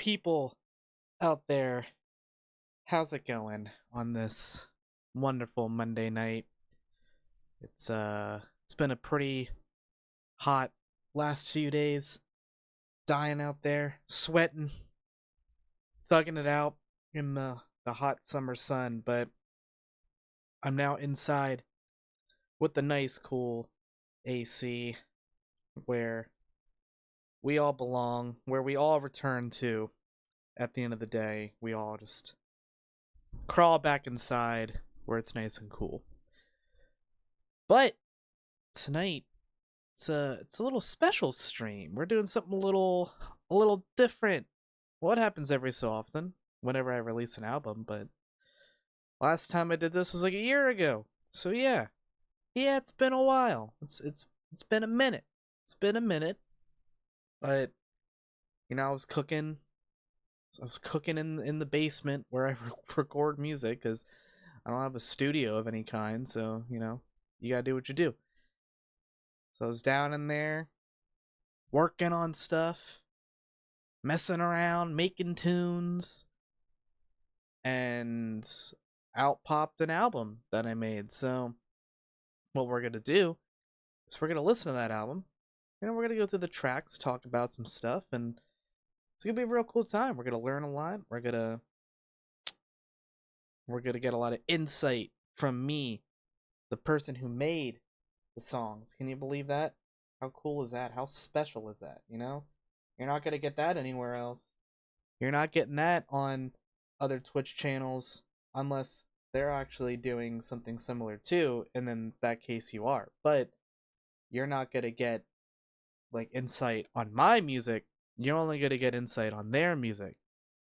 people out there? How's it going on this wonderful Monday night? It's been a pretty hot last few days. Dying out there, sweating, thugging it out in the hot summer sun, but I'm now inside with the nice cool AC where we all belong, where we all return to at the end of the day. We all just crawl back inside where it's nice and cool. But tonight it's a little special stream. We're doing something a little different. What happens every so often whenever I release an album, but last time I did this was like a year ago. So yeah. Yeah, it's been a while. It's been a minute. It's been a minute. But I was cooking. I was cooking in the basement where I record music cuz I don't have a studio of any kind, so, you got to do what you do. So I was down in there working on stuff, messing around, making tunes, and out popped an album that I made. So what we're going to do is we're going to listen to that album. We're going to go through the tracks, talk about some stuff, and it's going to be a real cool time. We're going to learn a lot. We're going to get a lot of insight from me, the person who made the songs. Can you believe that? How cool is that? How special is that, You're not going to get that anywhere else. You're not getting that on other Twitch channels unless they're actually doing something similar too, and in that case you are. But you're not going to get like insight on my music. You're only going to get insight on their music.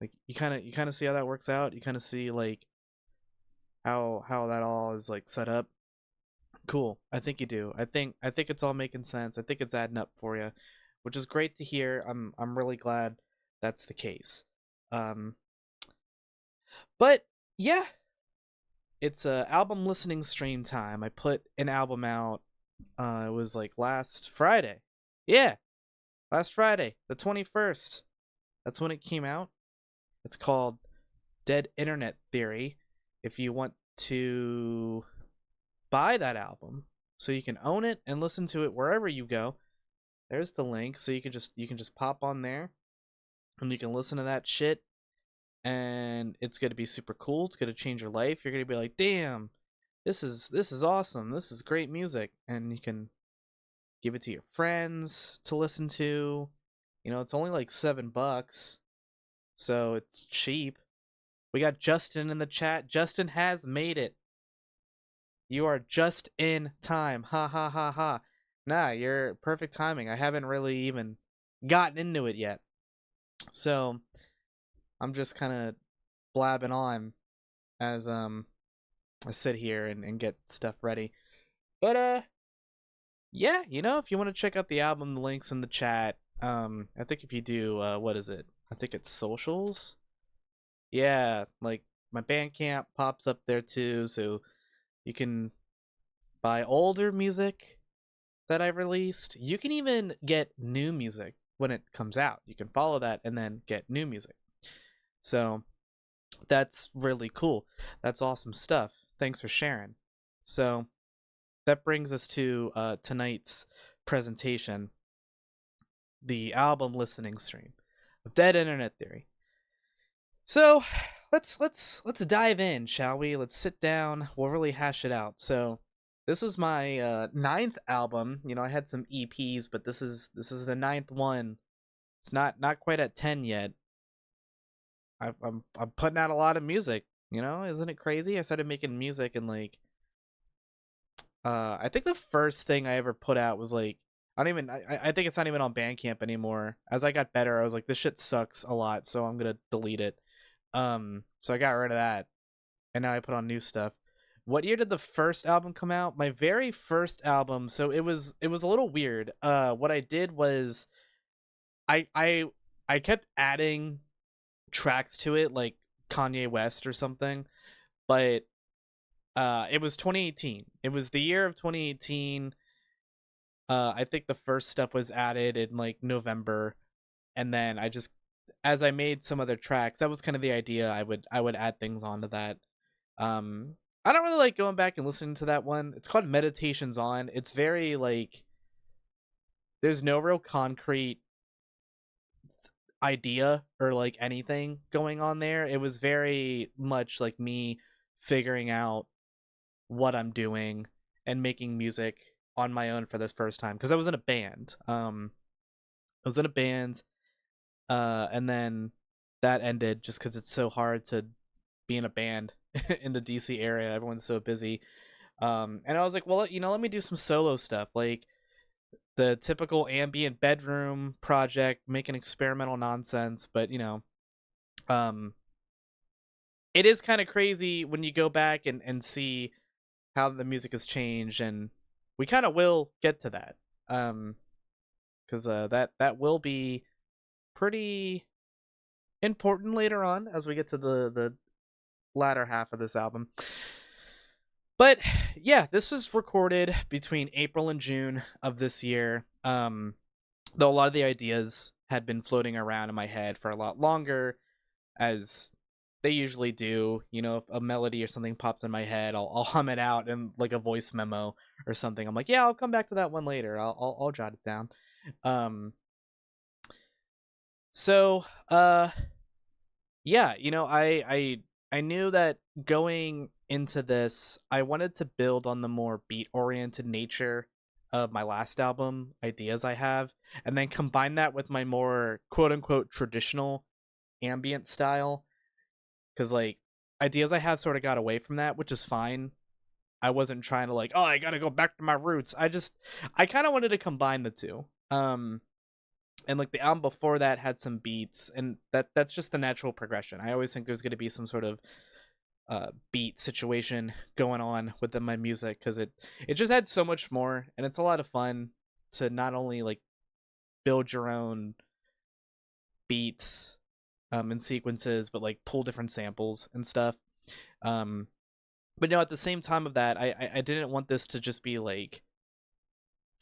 Like you kind of see how that works out. You kind of see like how that all is like set up. Cool. I think you do. I think it's all making sense. I think it's adding up for you, which is great to hear. I'm really glad that's the case. Um but yeah, it's a album listening stream time. I put an album out. It was like last Friday. Yeah, last Friday, the 21st. That's when it came out. It's called Dead Internet Theory. If you want to buy that album so you can own it and listen to it wherever you go, there's the link. So you can just pop on there and you can listen to that shit, and it's going to be super cool. It's going to change your life. You're going to be like, "Damn, this is awesome. This is great music." And you can give it to your friends to listen to. It's only like $7, so it's cheap. We got Justin in the chat. Justin has made it. You are just in time. Ha ha ha ha. Nah, you're perfect timing. I haven't really even gotten into it yet. So I'm just kind of blabbing on as I sit here and get stuff ready. But yeah, if you want to check out the album, the link's in the chat. I think if you do what is it? I think it's socials. Yeah, like my Bandcamp pops up there too, so you can buy older music that I released. You can even get new music when it comes out. You can follow that and then get new music. So that's really cool. That's awesome stuff. Thanks for sharing. So that brings us to tonight's presentation, the album listening stream of Dead Internet Theory. So let's dive in, shall we? Let's sit down. We'll really hash it out. So this is my ninth album. I had some EPs, but this is the ninth one. It's not quite at 10 yet. I'm putting out a lot of music. Isn't it crazy? I started making music and like I think the first thing I ever put out was like I think it's not even on Bandcamp anymore. As I got better, I was like, this shit sucks a lot, so I'm gonna delete it. So I got rid of that, and now I put on new stuff. What year did the first album come out? My very first album. So it was a little weird. What I did was I kept adding tracks to it, like Kanye West or something, but it was 2018. It was the year of 2018. I think the first stuff was added in like November, and then I just as I made some other tracks, that was kind of the idea. I would add things onto that. I don't really like going back and listening to that one. It's called Meditations On. It's very like there's no real concrete idea or like anything going on there. It was very much like me figuring out what I'm doing and making music on my own for this first time because I was in a band. I was in a band, and then that ended just because it's so hard to be in a band in the DC area. Everyone's so busy. And I was like, well, let me do some solo stuff, like the typical ambient bedroom project, making experimental nonsense. But um, it is kind of crazy when you go back and see how the music has changed, and we kind of will get to that. Because that will be pretty important later on as we get to the latter half of this album. But yeah, this was recorded between April and June of this year. Though a lot of the ideas had been floating around in my head for a lot longer, as they usually do. If a melody or something pops in my head, I'll hum it out in like a voice memo or something. I'm like, yeah, I'll come back to that one later. I'll jot it down. So yeah, I knew that going into this, I wanted to build on the more beat oriented nature of my last album, ideas I have, and then combine that with my more quote unquote traditional ambient style. Because like ideas I have sort of got away from that, which is fine. I wasn't trying to like, oh, I gotta go back to my roots. I kind of wanted to combine the two. And like the album before that had some beats, and that's just the natural progression. I always think there's going to be some sort of beat situation going on within my music because it just had so much more, and it's a lot of fun to not only like build your own beats and sequences, but like pull different samples and stuff. But no, at the same time of that, I didn't want this to just be like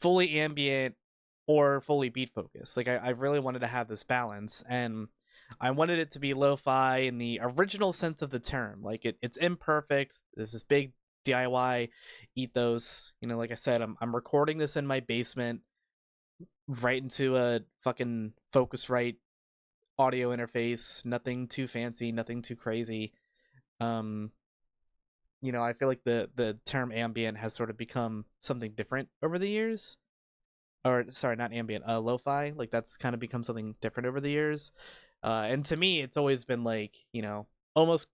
fully ambient or fully beat focused. Like I really wanted to have this balance, and I wanted it to be lo-fi in the original sense of the term. Like it's imperfect. There's this big DIY ethos. Like I said, I'm recording this in my basement, right into a fucking Focusrite audio interface. Nothing too fancy, nothing too crazy. I feel like the term ambient has sort of become something different over the years. Or sorry, not ambient, lo-fi. Like that's kind of become something different over the years. And to me, it's always been like, almost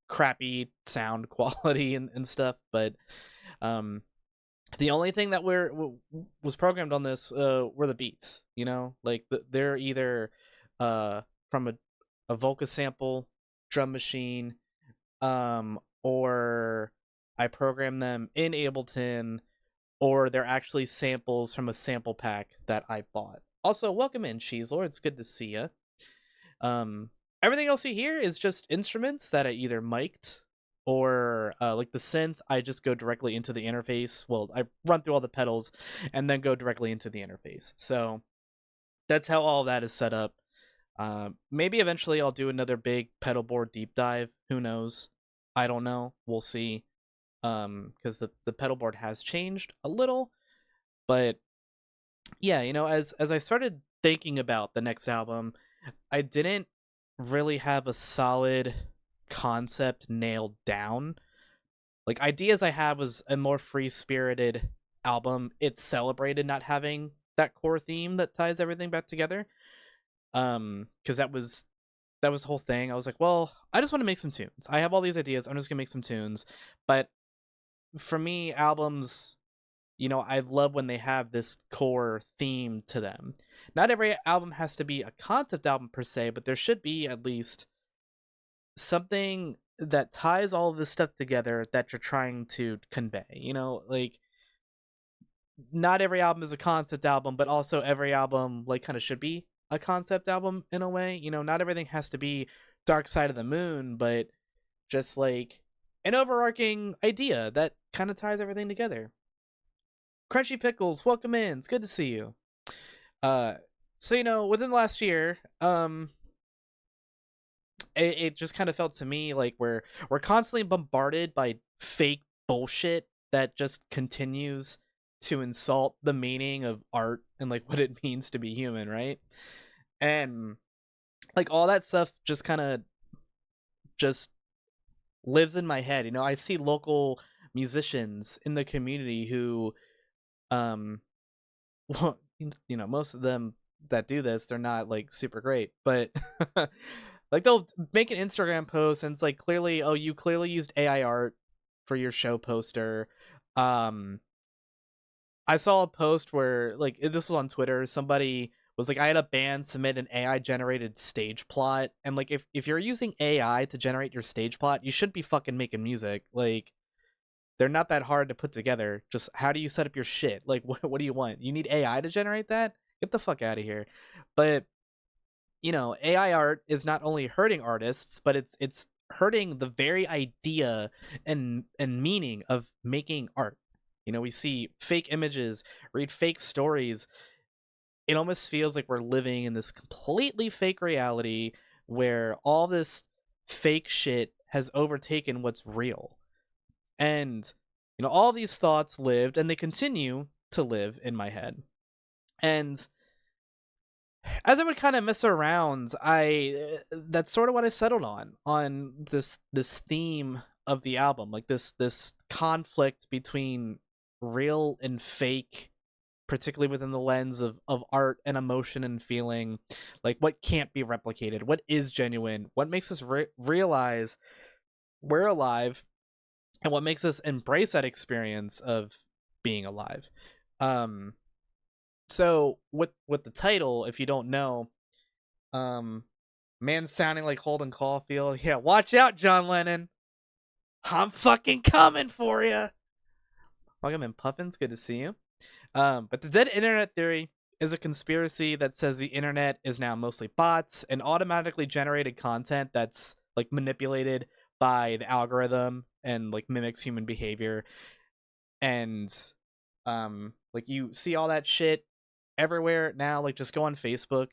crappy sound quality and stuff. But the only thing that was programmed on this were the beats. Like they're either from a Volca sample drum machine, or I program them in Ableton, or they're actually samples from a sample pack that I bought. Also, welcome in, Cheeselord. It's good to see you. Everything else you hear is just instruments that I either mic'd or like the synth. I just go directly into the interface. Well, I run through all the pedals and then go directly into the interface. So that's how all that is set up. Maybe eventually I'll do another big pedal board deep dive. Who knows? I don't know. We'll see. Because the pedal board has changed a little, but yeah, as I started thinking about the next album, I didn't really have a solid concept nailed down. Like ideas I had was a more free spirited album. It celebrated not having that core theme that ties everything back together. Because that was the whole thing. I was like, well, I just want to make some tunes. I have all these ideas. I'm just gonna make some tunes, but for me, albums, I love when they have this core theme to them. Not every album has to be a concept album per se, but there should be at least something that ties all of this stuff together that you're trying to convey. Like not every album is a concept album, but also every album like kind of should be a concept album in a way. Not everything has to be Dark Side of the Moon, but just like an overarching idea that kind of ties everything together. Crunchy Pickles, welcome in. It's good to see you. So within the last year, it just kind of felt to me like we're constantly bombarded by fake bullshit that just continues to insult the meaning of art and like what it means to be human, right? And like all that stuff just kind of just lives in my head. You know, I see local musicians in the community who um well, you know, most of them that do this, they're not like super great, but like they'll make an Instagram post and it's like clearly, oh, you clearly used AI art for your show poster. Um, I saw a post where like this was on Twitter. Somebody was like, I had a band submit an AI generated stage plot, and like if you're using AI to generate your stage plot, you should be fucking making music. Like they're not that hard to put together. Just how do you set up your shit? Like what do you want? You need AI to generate that? Get the fuck out of here. But you know, AI art is not only hurting artists, but it's hurting the very idea and meaning of making art. You know, we see fake images, read fake stories. It almost feels like we're living in this completely fake reality where all this fake shit has overtaken what's real. And you know, all these thoughts lived and they continue to live in my head. And as I would kind of mess around, I that's sort of what I settled on this theme of the album, like this conflict between real and fake, particularly within the lens of art and emotion and feeling, like what can't be replicated, what is genuine, what makes us realize we're alive, and what makes us embrace that experience of being alive. Um, so with the title, if you don't know, um, man sounding like Holden Caulfield. Yeah, watch out, John Lennon. I'm fucking coming for you. Welcome in, Puffins. Good to see you. But the dead internet theory is a conspiracy that says the internet is now mostly bots and automatically generated content that's like manipulated by the algorithm and like mimics human behavior. And like you see all that shit everywhere now. Like just go on Facebook.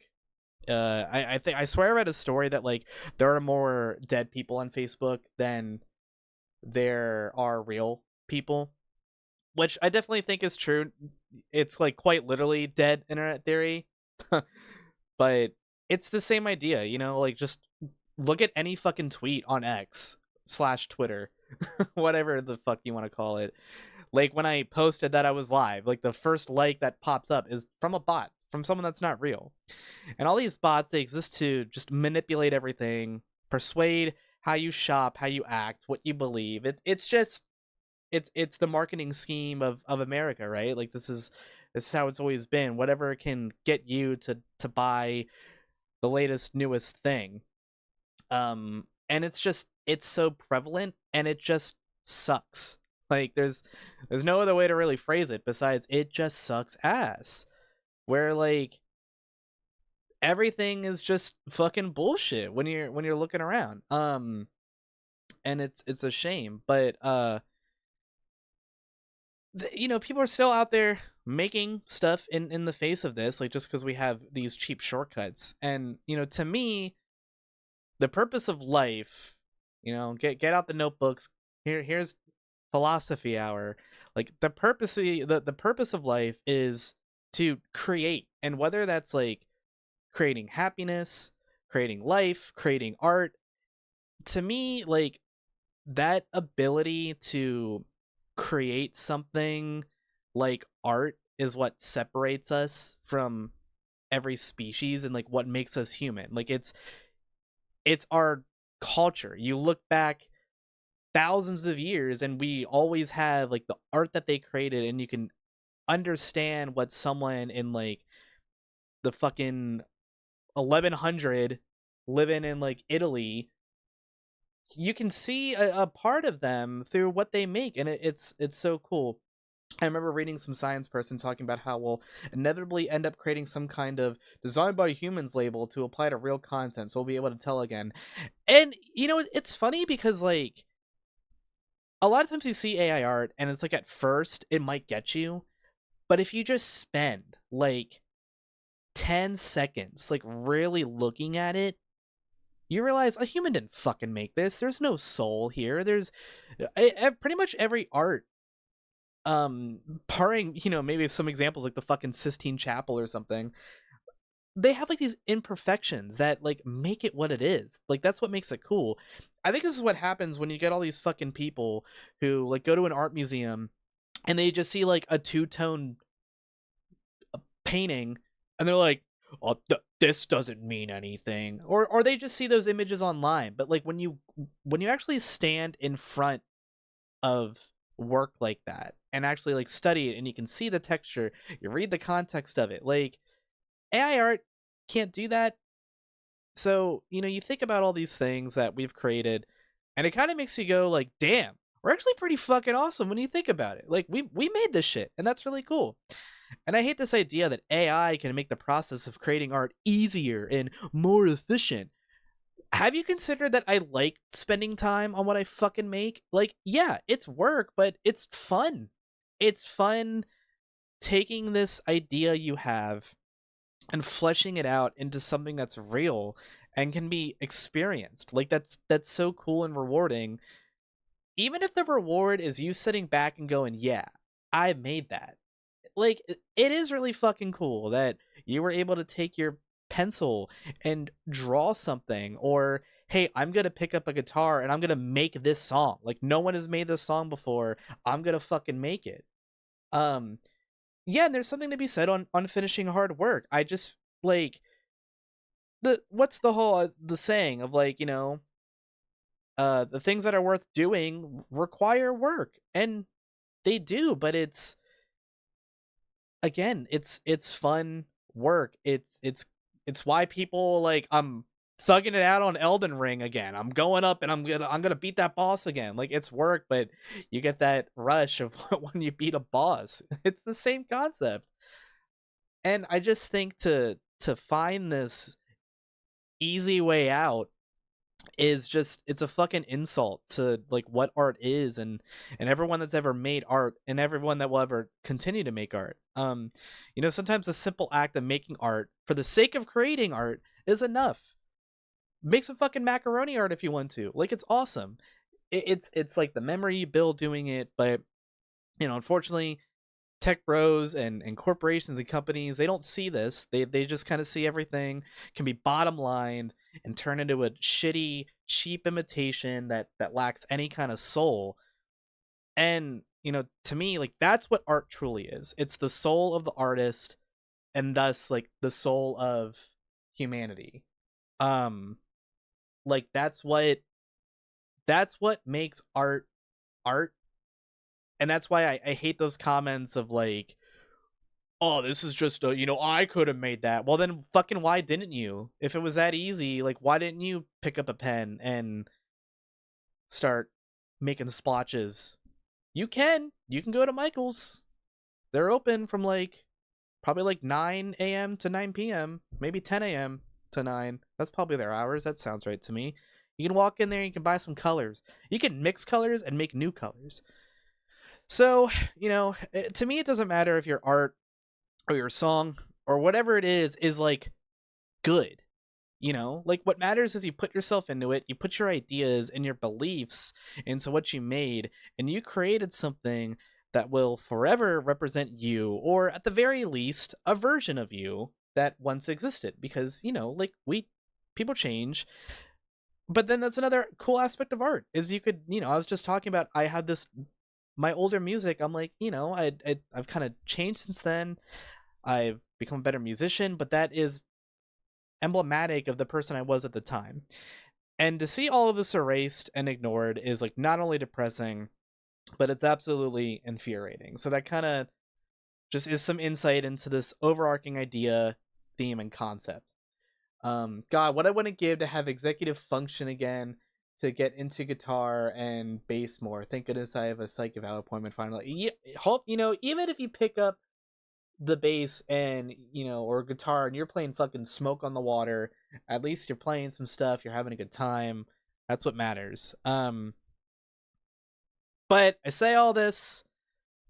I think I swear I read a story that like there are more dead people on Facebook than there are real people, which I definitely think is true. It's like quite literally dead internet theory, but it's the same idea, you know. Like just look at any fucking tweet on X slash Twitter, whatever the fuck you want to call it. Like when I posted that I was live, like the first like that pops up is from a bot, from someone that's not real. And all these bots, they exist to just manipulate everything, persuade how you shop, how you act, what you believe. It's just it's the marketing scheme of America, right? Like this is how it's always been. Whatever can get you to buy the latest newest thing. And it's so prevalent and it just sucks. Like there's no other way to really phrase it besides it just sucks ass. Where like everything is just fucking bullshit when you're looking around. And it's a shame, but you know, people are still out there making stuff in the face of this, like just because we have these cheap shortcuts. And you know, to me, the purpose of life, you know, get out the notebooks. Here's philosophy hour. Like the purpose of life is to create, and whether that's like creating happiness, creating life, creating art, to me, like that ability to create something like art is what separates us from every species and like what makes us human. Like it's our culture. You look back thousands of years and we always have like the art that they created, and you can understand what someone in like the fucking 1100 living in like Italy, you can see a part of them through what they make, and it's so cool. I remember reading some science person talking about how we'll inevitably end up creating some kind of designed by humans label to apply to real content, so we'll be able to tell again. And you know, it's funny because like a lot of times you see AI art and it's like at first it might get you, but if you just spend like 10 seconds like really looking at it, you realize a human didn't fucking make this. There's no soul here. There's pretty much every art, barring, maybe some examples like the fucking Sistine Chapel or something, they have like these imperfections that like make it what it is. Like that's what makes it cool. I think this is what happens when you get all these fucking people who like go to an art museum and they just see like a two-tone painting and they're like, oh, this doesn't mean anything, or they just see those images online. But like when you actually stand in front of work like that and actually like study it and you can see the texture, you read the context of it, like AI art can't do that. So you think about all these things that we've created and it kind of makes you go like, damn, we're actually pretty fucking awesome when you think about it. Like we made this shit and that's really cool. And I hate this idea that AI can make the process of creating art easier and more efficient. Have you considered that I like spending time on what I fucking make? Like, yeah, it's work, but it's fun. It's fun taking this idea you have and fleshing it out into something that's real and can be experienced. Like that's so cool and rewarding. Even if the reward is you sitting back and going, "Yeah, I made that." Like it is really fucking cool that you were able to take your pencil and draw something, or hey, I'm going to pick up a guitar and I'm going to make this song. Like no one has made this song before. I'm going to fucking make it. Um yeah, and there's something to be said on finishing hard work. I just like what's the whole the saying of like, the things that are worth doing require work, and they do, but it's again, it's fun work. It's why people like, I'm thugging it out on Elden Ring again. I'm going up and I'm gonna beat that boss again. Like it's work, but you get that rush of when you beat a boss. It's the same concept. And I just think to find this easy way out is just, it's a fucking insult to like what art is, and everyone that's ever made art and everyone that will ever continue to make art. Sometimes the simple act of making art for the sake of creating art is enough. Make some fucking macaroni art if you want to. Like it's awesome. It's like the memory you build doing it, but unfortunately tech bros and corporations and companies, they don't see this. They just kind of see everything can be bottom lined and turn into a shitty cheap imitation that lacks any kind of soul. And to me, like that's what art truly is. It's the soul of the artist, and thus like the soul of humanity. um like that's what makes art art. And that's why I hate those comments of like, oh, this is just a, I could have made that. Well, then fucking why didn't you? If it was that easy, like, why didn't you pick up a pen and start making splotches? You can go to Michael's. They're open from like, probably like 9 a.m. to 9 p.m., maybe 10 a.m. to 9. That's probably their hours. That sounds right to me. You can walk in there, you can buy some colors. You can mix colors and make new colors. So, to me, it doesn't matter if your art or your song or whatever it is like good. Like what matters is you put yourself into it, you put your ideas and your beliefs into what you made, and you created something that will forever represent you, or at the very least, a version of you that once existed. Because, like people change. But then that's another cool aspect of art is you could, I was just talking about, I had this, my older music, I'm like, I've kind of changed since then. I've become a better musician, but that is emblematic of the person I was at the time. And to see all of this erased and ignored is like not only depressing, but it's absolutely infuriating. So that kind of just is some insight into this overarching idea, theme, and concept. God, what I wouldn't give to have executive function again, to get into guitar and bass more. Thank goodness I have a psych eval appointment finally. Hope, even if you pick up the bass and or guitar and you're playing fucking Smoke on the Water, at least you're playing some stuff, you're having a good time. That's what matters. But I say all this,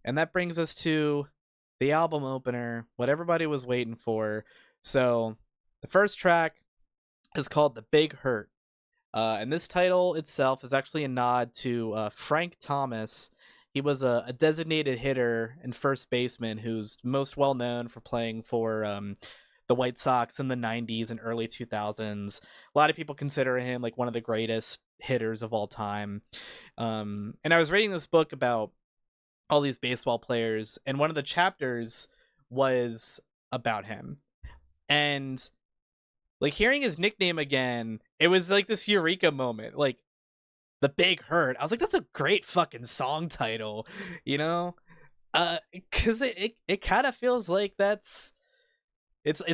and that brings us to the album opener, what everybody was waiting for. So the first track is called The Big Hurt. And this title itself is actually a nod to Frank Thomas. He was a designated hitter and first baseman who's most well known for playing for the White Sox in the 90s and early 2000s. A lot of people consider him like one of the greatest hitters of all time. And I was reading this book about all these baseball players, and one of the chapters was about him. And like hearing his nickname again, it was like this eureka moment. Like the Big Hurt. I was like, that's a great fucking song title, you know? Cause it kind of feels like it's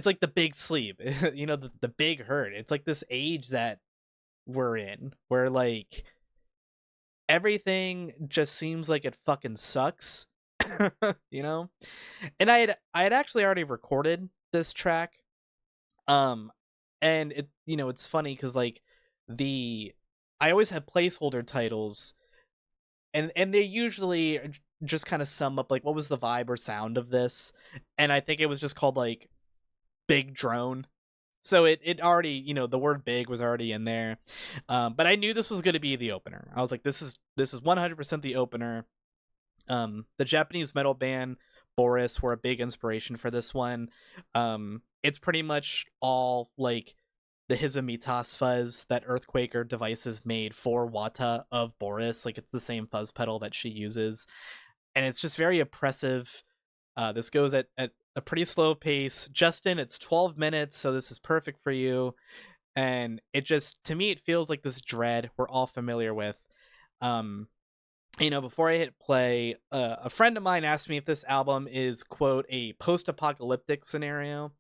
like the big sleep, you know, the Big Hurt. It's like this age that we're in where like everything just seems like it fucking sucks. You know? And I had actually already recorded this track. Um and it, you know, it's funny cuz like the I always have placeholder titles, and they usually just kind of sum up like what was the vibe or sound of this, and I think it was just called like Big Drone. So it already, you know, the word big was already in there. But I knew this was going to be the opener. I was like, this is 100% the opener. The Japanese metal band Boris were a big inspiration for this one. It's pretty much all like the Hizamitas fuzz that Earthquaker Devices made for Wata of Boris. Like it's the same fuzz pedal that she uses, and it's just very oppressive. This goes at a pretty slow pace. Justin, it's 12 minutes, so this is perfect for you. And it just, to me, it feels like this dread we're all familiar with. Um, you know, before I hit play, a friend of mine asked me if this album is, quote, a post-apocalyptic scenario.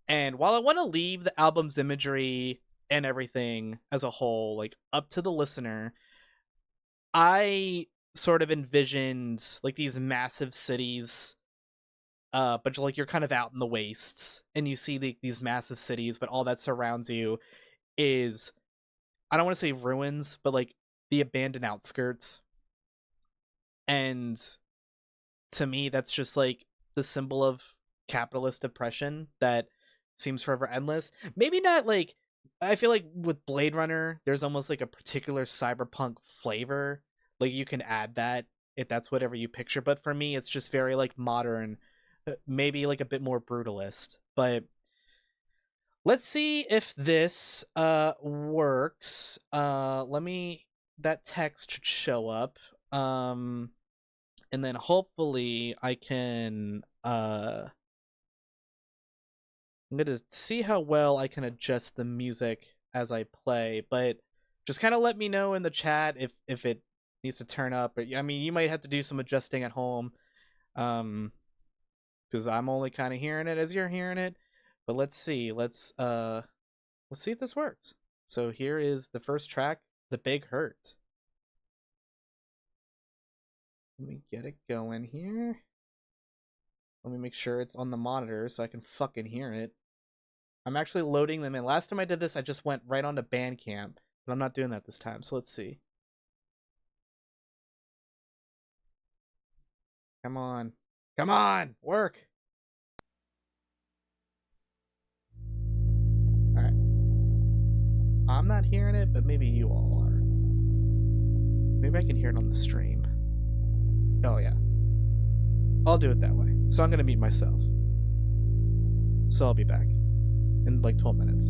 And while I want to leave the album's imagery and everything as a whole, like, up to the listener, I sort of envisioned, like, these massive cities, but like you're kind of out in the wastes and you see these massive cities, but all that surrounds you is, I don't want to say ruins, but like the abandoned outskirts. And to me, that's just like the symbol of capitalist oppression that seems forever endless. Maybe not like, I feel like with Blade Runner, there's almost like a particular cyberpunk flavor. Like you can add that if that's whatever you picture. But for me, it's just very like modern, maybe like a bit more brutalist. But let's see if this works. Let me, that text should show up. And then hopefully I can I'm gonna see how well I can adjust the music as I play, but just kind of let me know in the chat if it needs to turn up. But I mean, you might have to do some adjusting at home, because I'm only kind of hearing it as you're hearing it. But let's see, let's see if this works. So here is the first track, The Big Hurt. Let me get it going here. Let me make sure it's on the monitor so I can fucking hear it. I'm actually loading them in. Last time I did this, I just went right onto Bandcamp, but I'm not doing that this time, so let's see. Come on. Come on! Work! Alright. I'm not hearing it, but maybe you all are. Maybe I can hear it on the stream. Oh, yeah. I'll do it that way. So I'm gonna mute myself. So I'll be back in like 12 minutes.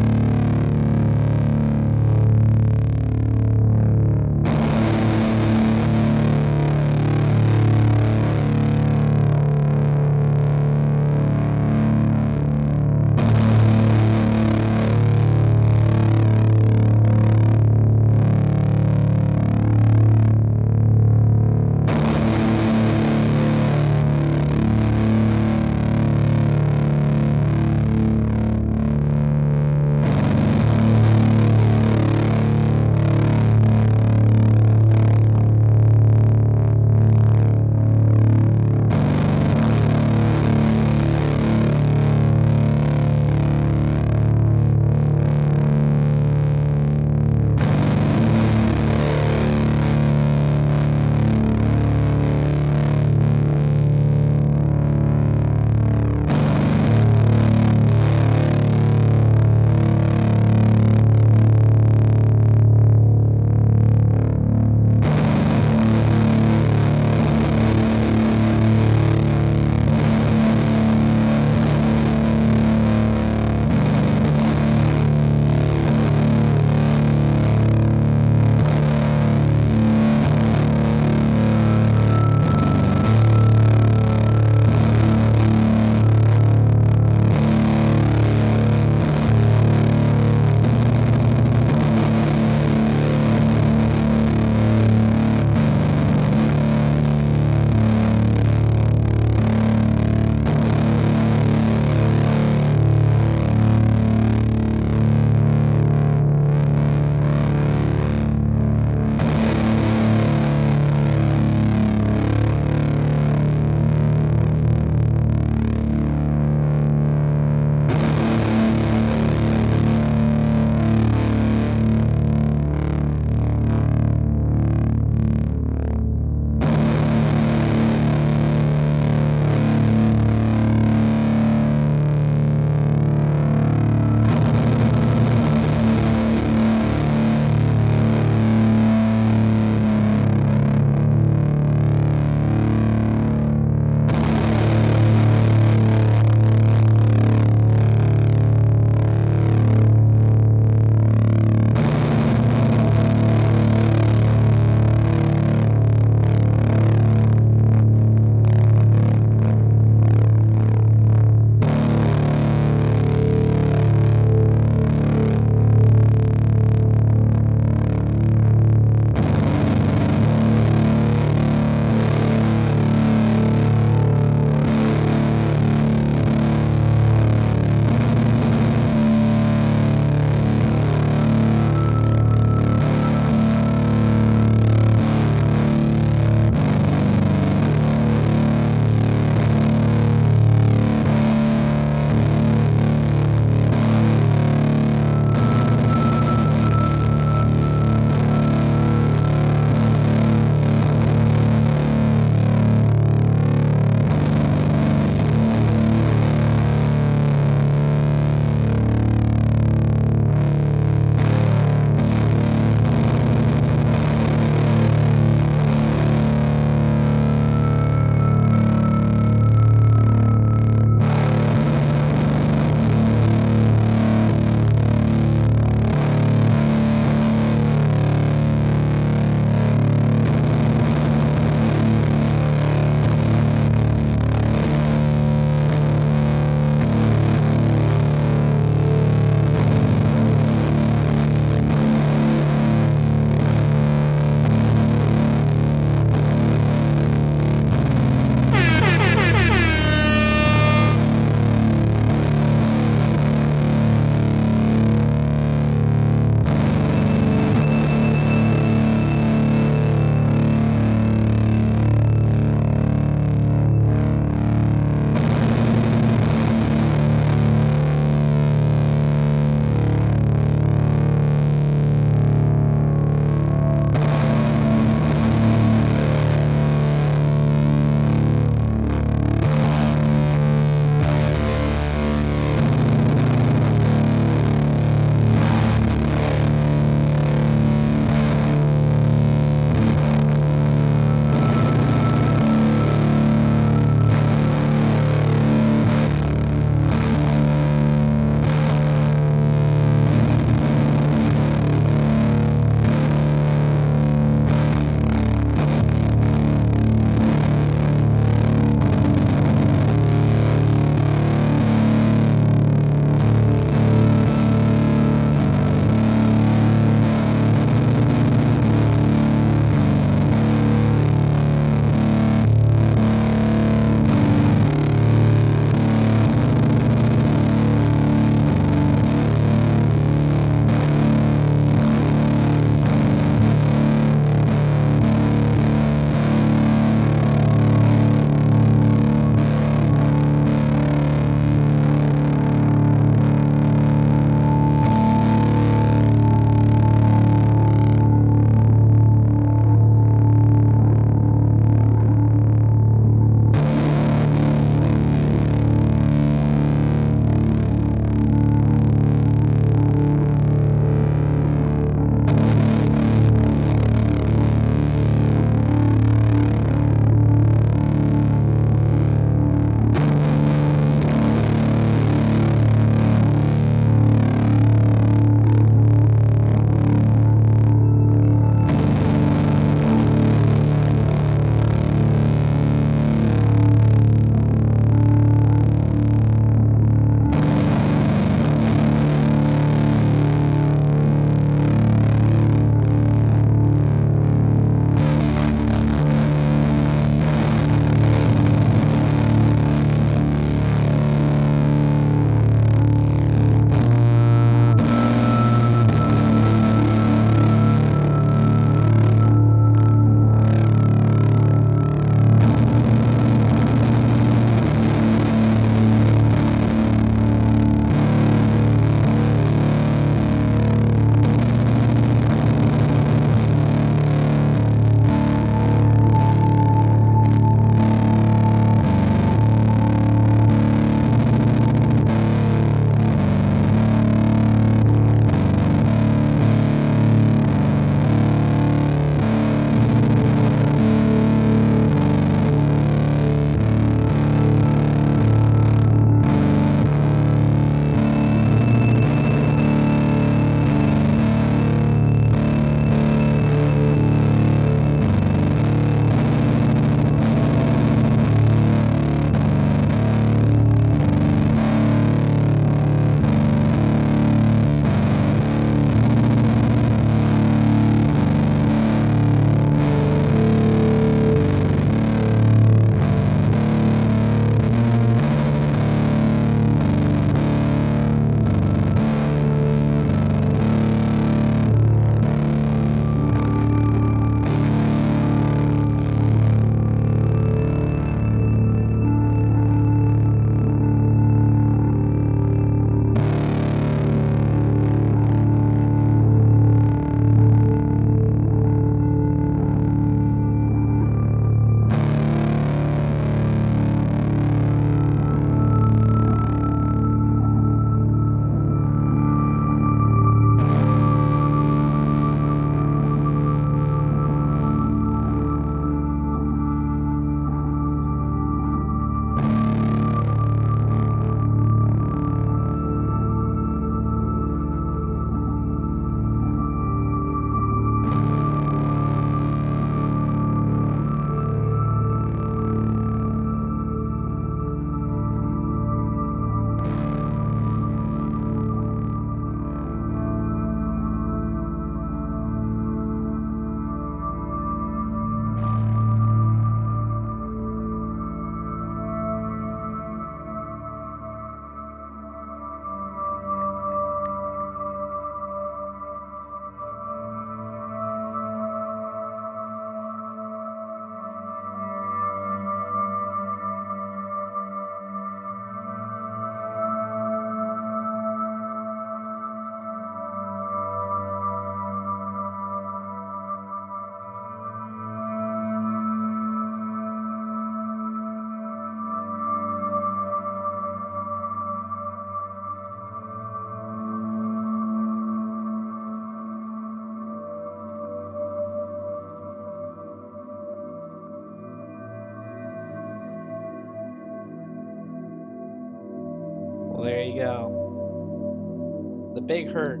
Well, there you go. The Big Hurt.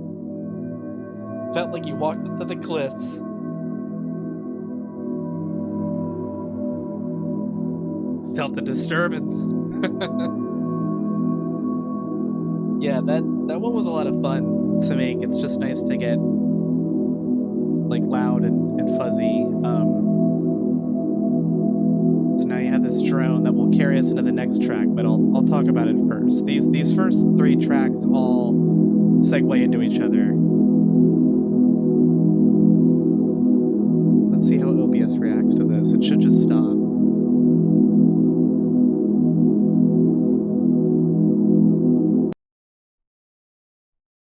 Felt like you walked up to the cliffs. Felt the disturbance. Yeah, that one was a lot of fun to make. It's just nice to get like loud and fuzzy. So now you have this drone that will carry us into the next track, but I'll talk about it first. These first three tracks all segue into each other. Let's see how OBS reacts to this. It should just stop.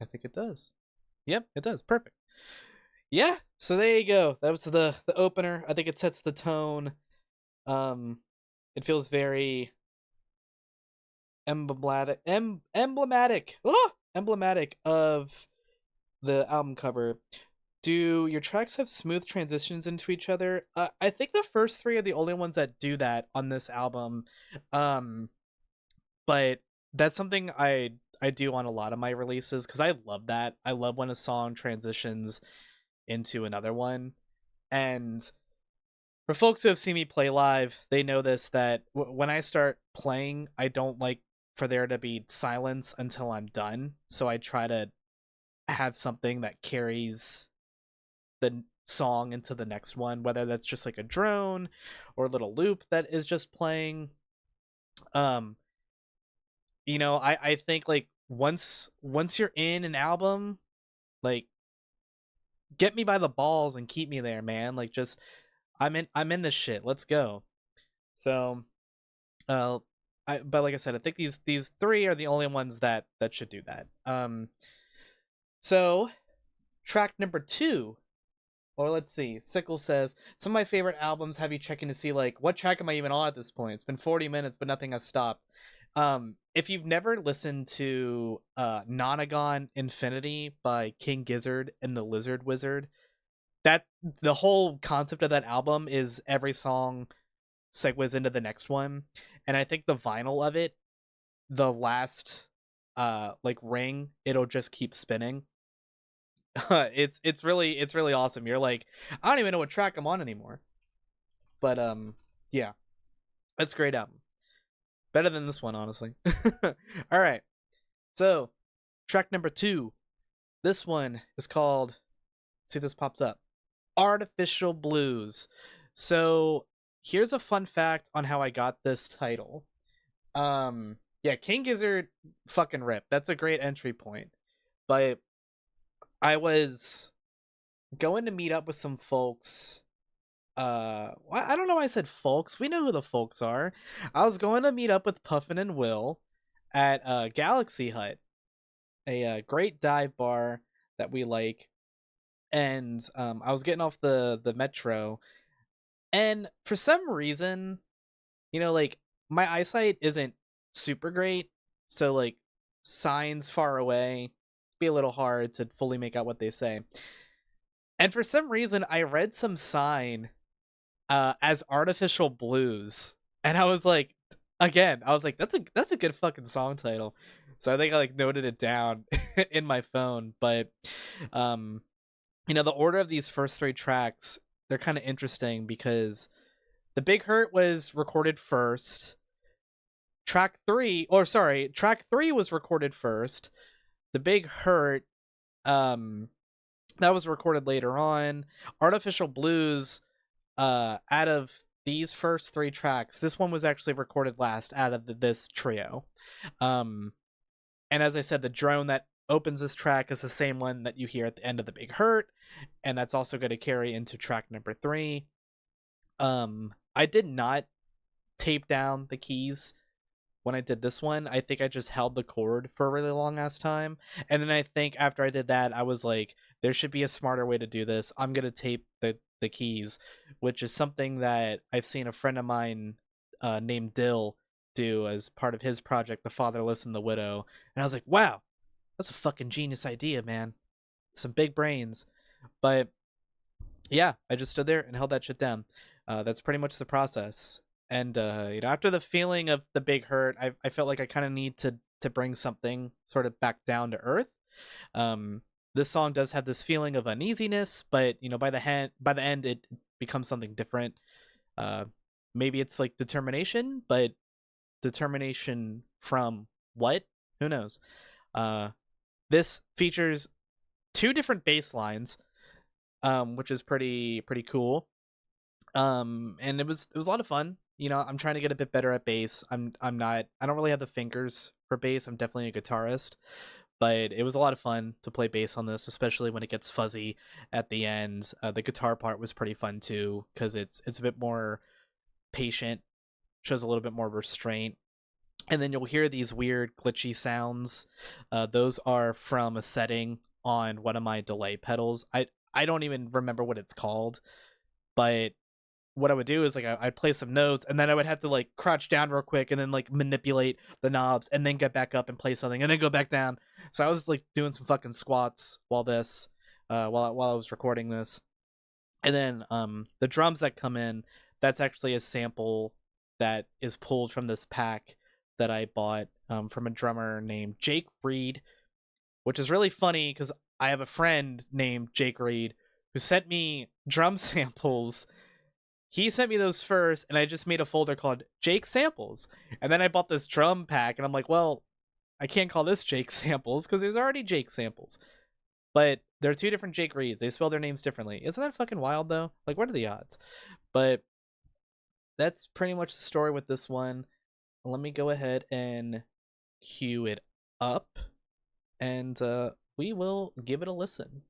I think it does. Yep, it does. Perfect. Yeah, so there you go. That was the opener. I think it sets the tone. It feels very emblematic of the album cover. Do your tracks have smooth transitions into each other? I think the first three are the only ones that do that on this album. But that's something I do on a lot of my releases because I love that. I love when a song transitions into another one. And for folks who have seen me play live, they know this, that when I start playing, I don't like for there to be silence until I'm done. So I try to have something that carries the song into the next one, whether that's just like a drone or a little loop that is just playing. You know, I think like once you're in an album, like get me by the balls and keep me there, man. Like just I'm in this shit. Let's go. So but like I said, I think these three are the only ones that should do that. So track number 2, or let's see, Sickle says, some of my favorite albums have you checking to see like what track am I even on at this point? It's been 40 minutes, but nothing has stopped. If you've never listened to Nonagon Infinity by King Gizzard and the Lizard Wizard, that the whole concept of that album is every song segues into the next one. And I think the vinyl of it, the last like ring, it'll just keep spinning. It's really awesome. You're like, I don't even know what track I'm on anymore. But yeah. That's a great album. Better than this one, honestly. All right. So, track number 2. This one is called, see if this pops up, Artificial Blues. So, here's a fun fact on how I got this title. Yeah, King Gizzard fucking rip. That's a great entry point. But I was going to meet up with some folks. I don't know why I said folks. We know who the folks are. I was going to meet up with Puffin and Will at Galaxy Hut, a great dive bar that we like. And I was getting off the metro, and for some reason, you know, like my eyesight isn't super great, so like signs far away be a little hard to fully make out what they say. And for some reason, I read some sign as Artificial Blues, and I was like, again, I was like, that's a good fucking song title. So I think I like noted it down in my phone. But you know, the order of these first 3 tracks, they're kind of interesting because The Big Hurt was recorded first. Track 3 was recorded first. The Big Hurt, that was recorded later on. Artificial Blues, out of these first 3 tracks, this one was actually recorded last out of this trio. And as I said, the drone that opens this track is the same one that you hear at the end of The Big Hurt, and that's also going to carry into track number 3. I did not tape down the keys when I did this one. I think I just held the chord for a really long ass time, and then I think after I did that, I was like, there should be a smarter way to do this. I'm gonna tape the keys, which is something that I've seen a friend of mine named Dill do as part of his project, The Fatherless and the Widow, and I was like, wow, that's a fucking genius idea, man. Some big brains. But yeah, I just stood there and held that shit down. That's pretty much the process. And you know, after the feeling of The Big Hurt, I felt like I kind of need to to bring something sort of back down to earth. This song does have this feeling of uneasiness, but by the end it becomes something different. Maybe it's like determination, but determination from what? Who knows? This features two different bass lines, which is pretty cool. And it was a lot of fun. I'm trying to get a bit better at bass. I don't really have the fingers for bass. I'm definitely a guitarist, but it was a lot of fun to play bass on this, especially when it gets fuzzy at the end. The guitar part was pretty fun too, because it's a bit more patient, shows a little bit more restraint. And then you'll hear these weird glitchy sounds. Those are from a setting on one of my delay pedals. I don't even remember what it's called, but what I would do is like I'd play some notes, and then I would have to like crouch down real quick and then like manipulate the knobs and then get back up and play something and then go back down. So I was like doing some fucking squats while I was recording this. And then the drums that come in, that's actually a sample that is pulled from this pack that I bought from a drummer named Jake Reed, which is really funny because I have a friend named Jake Reed who sent me drum samples. He sent me those first, and I just made a folder called Jake Samples. And then I bought this drum pack, and I'm like, well, I can't call this Jake Samples because there's already Jake Samples. But there are two different Jake Reeds. They spell their names differently. Isn't that fucking wild, though? Like, what are the odds? But that's pretty much the story with this one. Let me go ahead and cue it up, and we will give it a listen.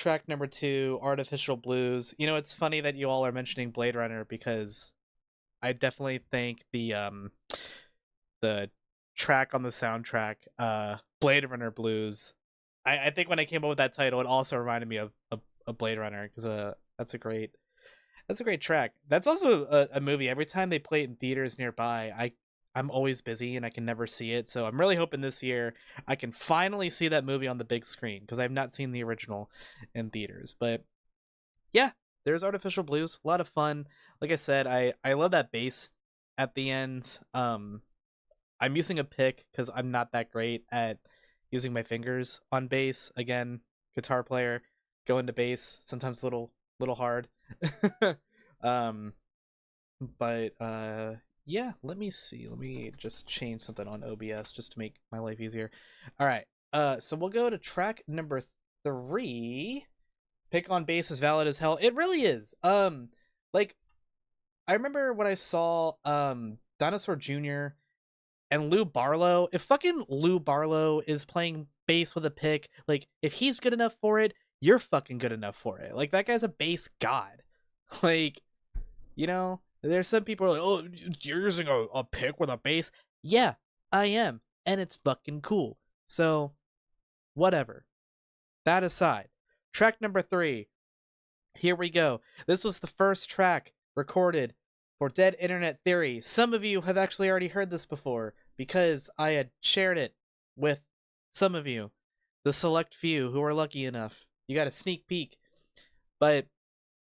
track number 2, Artificial Blues. You know, it's funny that you all are mentioning Blade Runner because I definitely think the track on the soundtrack, Blade Runner Blues. I think when I came up with that title, it also reminded me of Blade Runner because that's a great track. That's also a movie. Every time they play it in theaters nearby, I'm always busy and I can never see it. So I'm really hoping this year I can finally see that movie on the big screen because I've not seen the original in theaters. But yeah, there's Artificial Blues. A lot of fun. Like I said, I love that bass at the end. I'm using a pick because I'm not that great at using my fingers on bass. Again, guitar player, going to bass, sometimes a little hard. um, but yeah, let me see. Let me just change something on OBS just to make my life easier. All right. So we'll go to track number 3. Pick on bass is valid as hell. It really is. Like I remember when I saw Dinosaur Jr. and Lou Barlow. If fucking Lou Barlow is playing bass with a pick, like if he's good enough for it, you're fucking good enough for it. Like that guy's a bass god. Like, you know, there's some people who are like, oh, you're using a pick with a bass. Yeah, I am, and it's fucking cool. So, whatever. That aside, track number 3. Here we go. This was the first track recorded for Dead Internet Theory. Some of you have actually already heard this before because I had shared it with some of you, the select few who are lucky enough. You got a sneak peek. But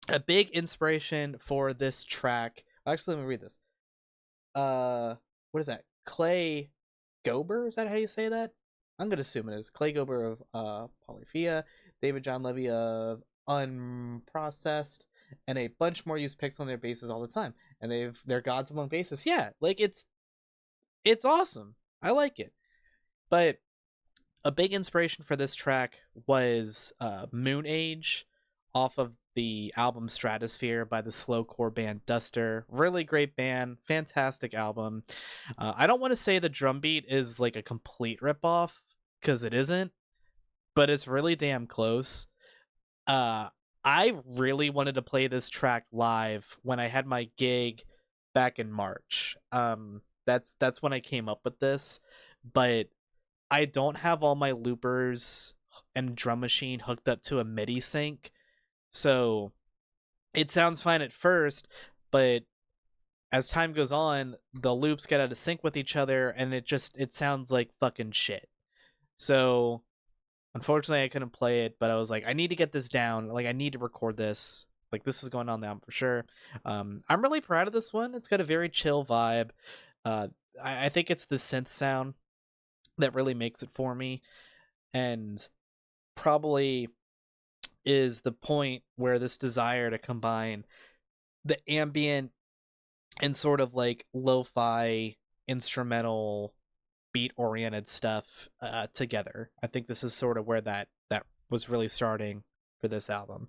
a big inspiration for this track. Actually, let me read this. What is that? Clay Gober? Is that how you say that? I'm gonna assume it is. Clay Gober of Polyphia, David John Levy of Unprocessed, and a bunch more use picks on their basses all the time. And they're gods among basses. Yeah, like it's awesome. I like it. But a big inspiration for this track was Moon Age off of the album Stratosphere by the slowcore band Duster. Really great band, fantastic album. I don't want to say the drum beat is like a complete ripoff because it isn't, but it's really damn close. I really wanted to play this track live when I had my gig back in March. That's when I came up with this, but I don't have all my loopers and drum machine hooked up to a MIDI sync. So it sounds fine at first, but as time goes on, the loops get out of sync with each other and it sounds like fucking shit. So unfortunately I couldn't play it, but I was like, I need to get this down. Like I need to record this. Like this is going on now for sure. I'm really proud of this one. It's got a very chill vibe. I think it's the synth sound that really makes it for me, and probably is the point where this desire to combine the ambient and sort of like lo-fi instrumental beat oriented stuff together. I think this is sort of where that was really starting for this album.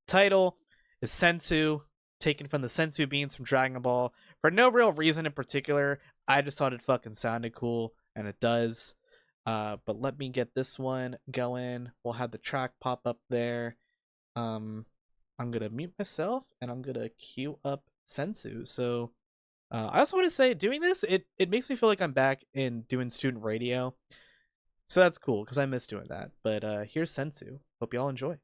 Title is Sensu, taken from the Sensu beans from Dragon Ball for no real reason in particular. I just thought it fucking sounded cool, and it does. But let me get this one going. We'll have the track pop up there. I'm gonna mute myself and I'm gonna queue up Sensu. So I also want to say, doing this, it makes me feel like I'm back in doing student radio. So that's cool because I miss doing that. But here's Sensu. Hope y'all enjoy.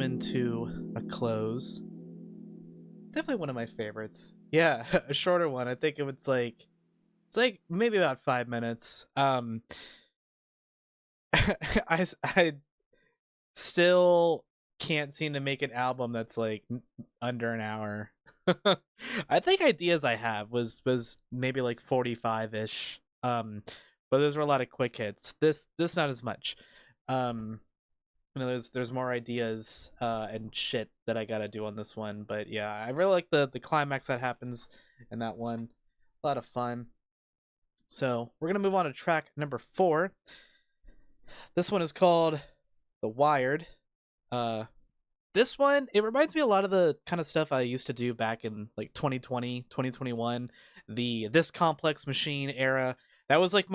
coming to a close. Definitely one of my favorites. Yeah, a shorter one. I think it's like maybe about 5 minutes. I still can't seem to make an album that's like under an hour. I think ideas I have was maybe like 45 ish. But those were a lot of quick hits. This not as much. Um, there's more ideas and shit that I gotta do on this one. But yeah, I really like the climax that happens in that one. A lot of fun. So we're gonna move on to track number 4. This one is called The Wired. Uh, this one, it reminds me a lot of the kind of stuff I used to do back in like 2020, 2021, the This Complex Machine era. That was like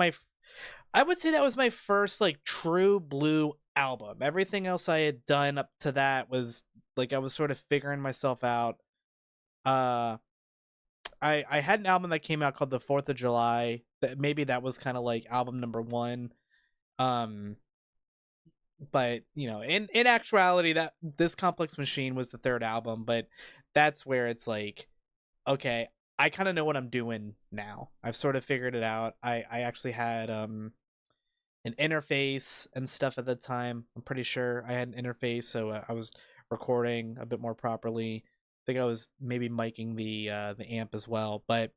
I would say that was my first like true blue album. Everything else I had done up to that was like I was sort of figuring myself out. Uh I had an album that came out called The 4th of July. That maybe that was kind of like album number 1. Um but in actuality, that This Complex Machine was the third album, but that's where it's like, okay, I kind of know what I'm doing now. I've sort of figured it out. I actually had an interface and stuff at the time. I'm pretty sure I had an interface, so I was recording a bit more properly. I think I was maybe miking the amp as well. But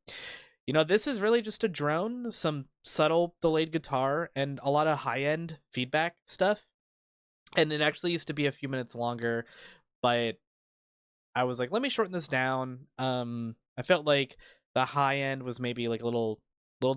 this is really just a drone, some subtle delayed guitar, and a lot of high end feedback stuff. And it actually used to be a few minutes longer, but I was like, let me shorten this down. I felt like the high end was maybe like a little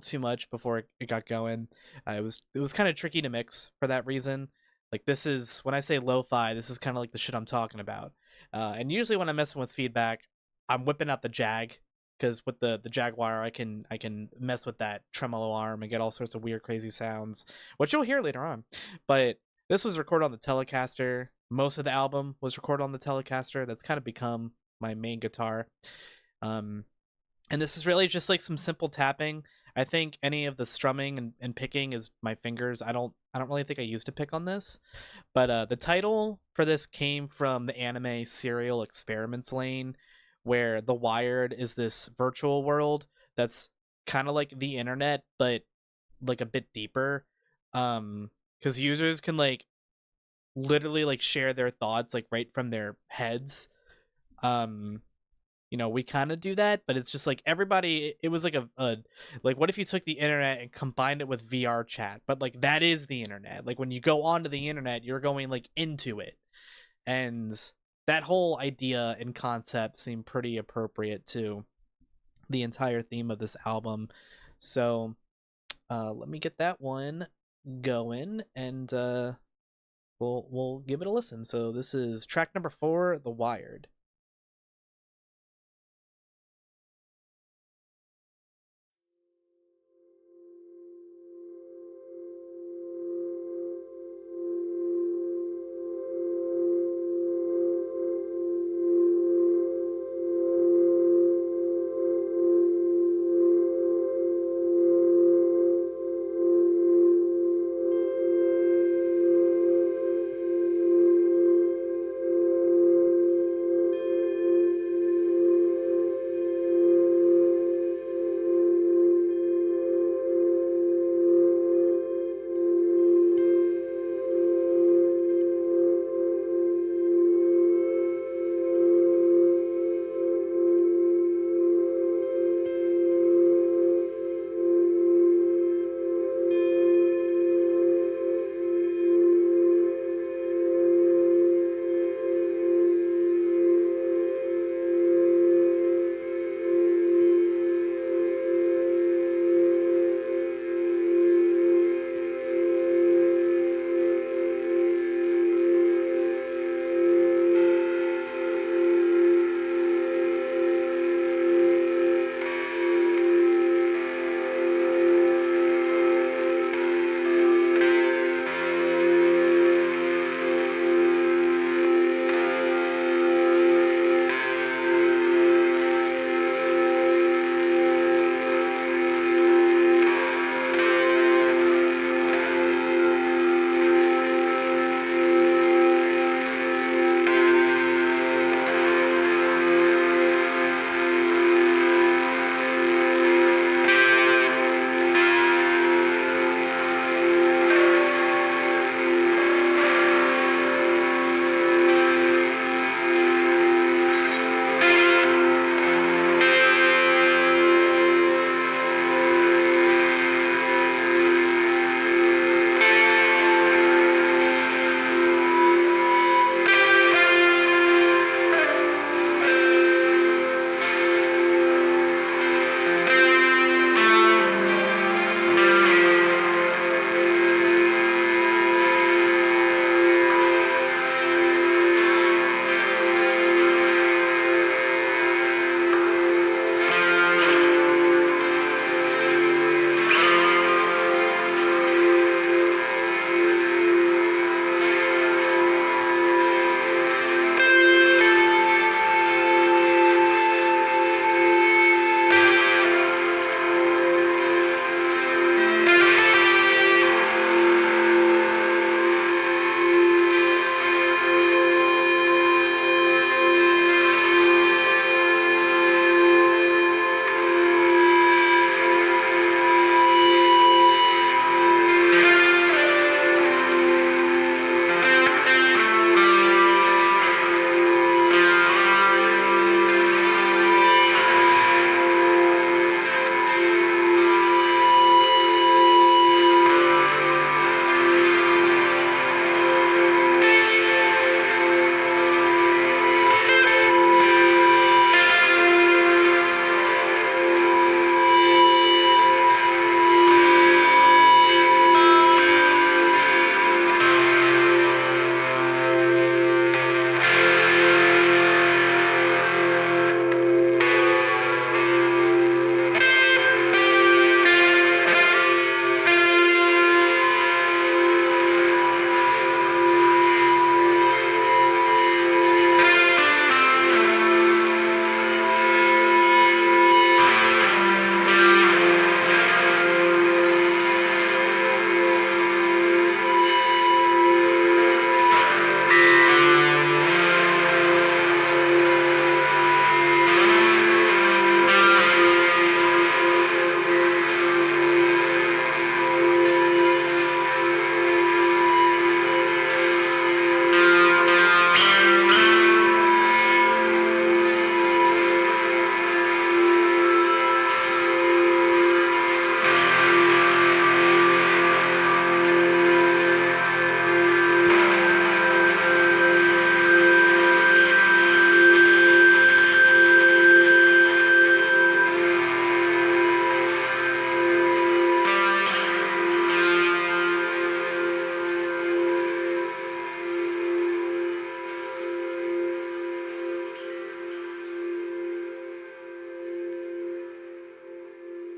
too much before it got going. It was kind of tricky to mix for that reason. Like, this is when I say lo-fi, this is kind of like the shit I'm talking about. And usually when I'm messing with feedback, I'm whipping out the Jag, because with the Jaguar, I can mess with that tremolo arm and get all sorts of weird, crazy sounds, which you'll hear later on. But this was recorded on the Telecaster. Most of the album was recorded on the Telecaster. That's kind of become my main guitar. Um, and this is really just like some simple tapping. I think any of the strumming and picking is my fingers. I don't really think I used to pick on this. But the title for this came from the anime Serial Experiments Lane, where The Wired is this virtual world that's kind of like the internet, but like a bit deeper. Because users can like literally like share their thoughts like right from their heads. um we kind of do that, but it's just like everybody, it was like a like, what if you took the internet and combined it with VR chat? But like, that is the internet. Like, when you go onto the internet, you're going like into it. And that whole idea and concept seemed pretty appropriate to the entire theme of this album. So let me get that one going, and we'll give it a listen. So this is track number 4, The Wired.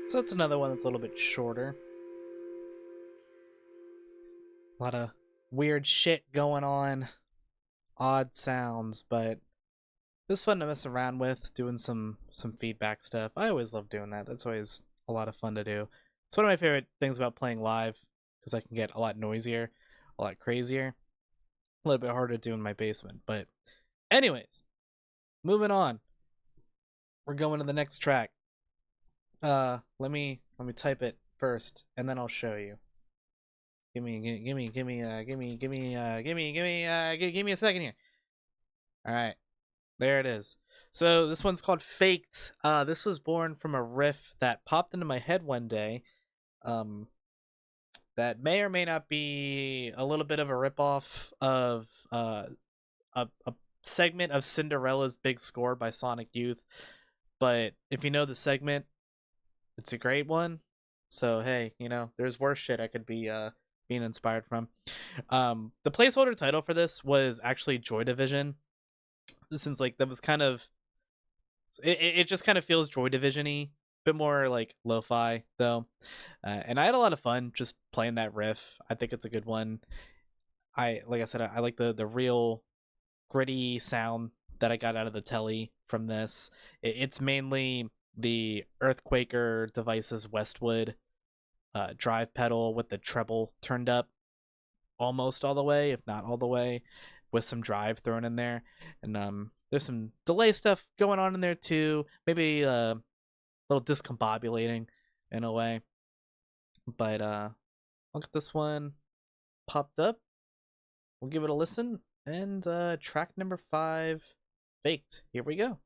So that's another one that's a little bit shorter. A lot of weird shit going on, odd sounds, but it was fun to mess around with, doing some feedback stuff. I always love doing that. That's always a lot of fun to do. It's one of my favorite things about playing live because I can get a lot noisier, a lot crazier. A little bit harder to do in my basement, but anyways, moving on. We're going to the next track. Let me type it first, and then I'll show you. Give me a second here. All right, there it is. So this one's called Faked. This was born from a riff that popped into my head one day. That may or may not be a little bit of a ripoff of a segment of Cinderella's Big Score by Sonic Youth. But if you know the segment, it's a great one. So hey, there's worse shit I could be being inspired from. The placeholder title for this was actually Joy Division. Since like that was kind of it just kind of feels Joy Division-y, bit more like lo-fi though. And I had a lot of fun just playing that riff. I think it's a good one. Like I said, I like the real gritty sound that I got out of the telly from this. It's mainly the Earthquaker Devices Westwood drive pedal with the treble turned up almost all the way, if not all the way, with some drive thrown in there. And there's some delay stuff going on in there too. Maybe a little discombobulating in a way. But I'll get this one popped up. We'll give it a listen. And track number 5, Faked. Here we go.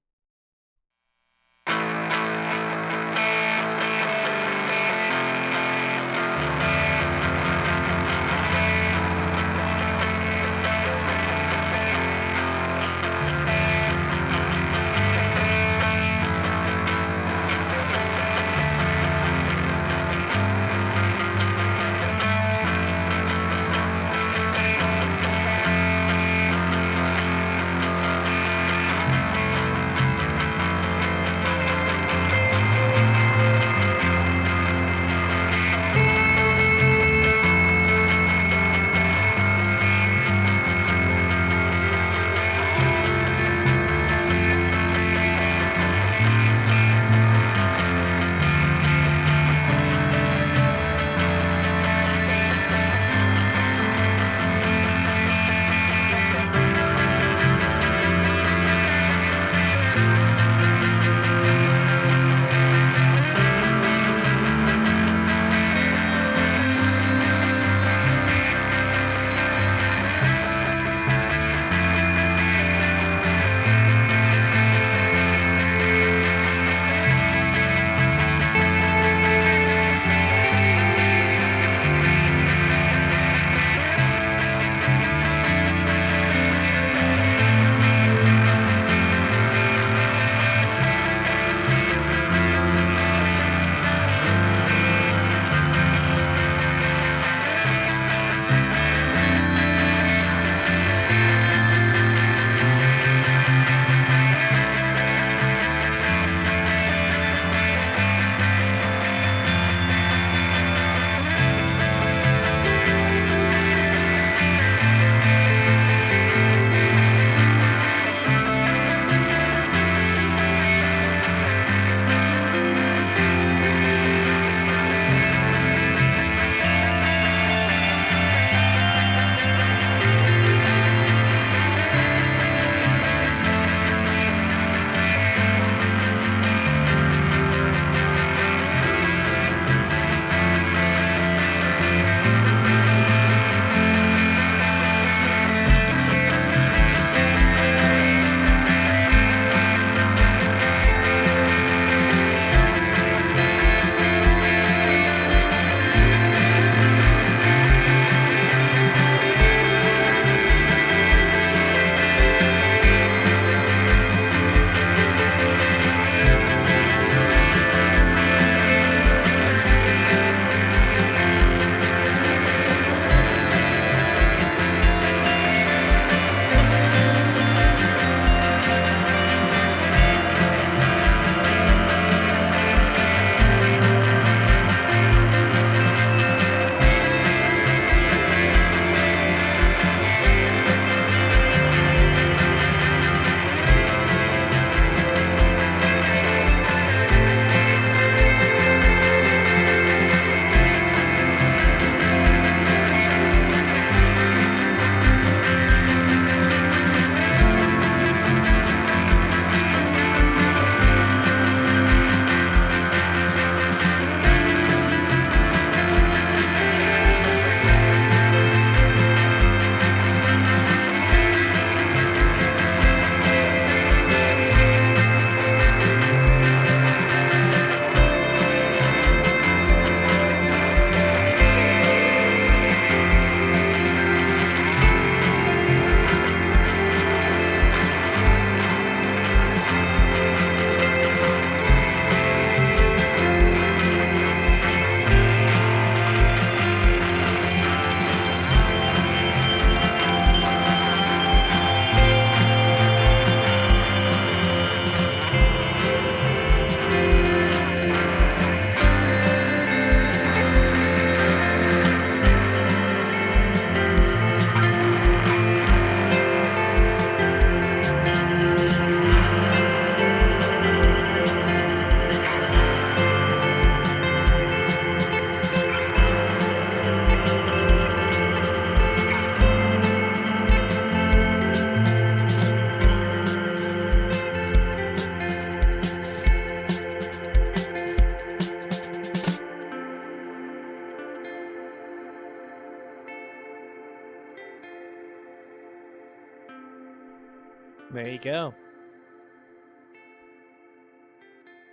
There you go.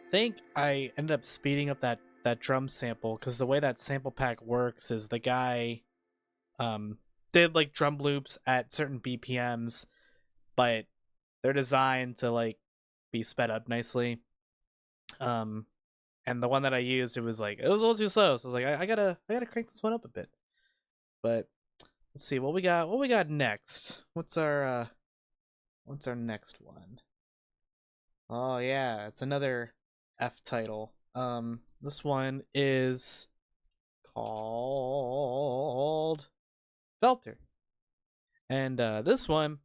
I think I ended up speeding up that drum sample because the way that sample pack works is the guy um did like drum loops at certain BPMs, but they're designed to like be sped up nicely. Um and the one that I used, it was a little too slow, so I was like, I gotta crank this one up a bit. But let's see what we got. What we got next? What's our next one? Oh yeah, it's another F title. This one is called Felter, and this one,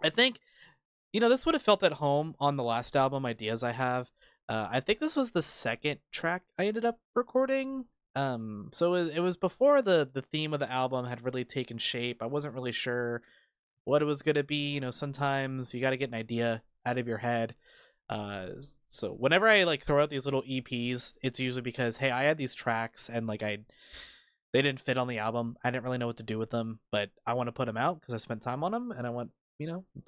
I think, this would have felt at home on the last album, Ideas I Have. I think this was the second track I ended up recording. So it was before the theme of the album had really taken shape. I wasn't really sure what it was gonna be. Sometimes you got to get an idea out of your head. So whenever I like throw out these little EPs, it's usually because, hey, I had these tracks and like they didn't fit on the album. I didn't really know what to do with them, but I want to put them out because I spent time on them and I want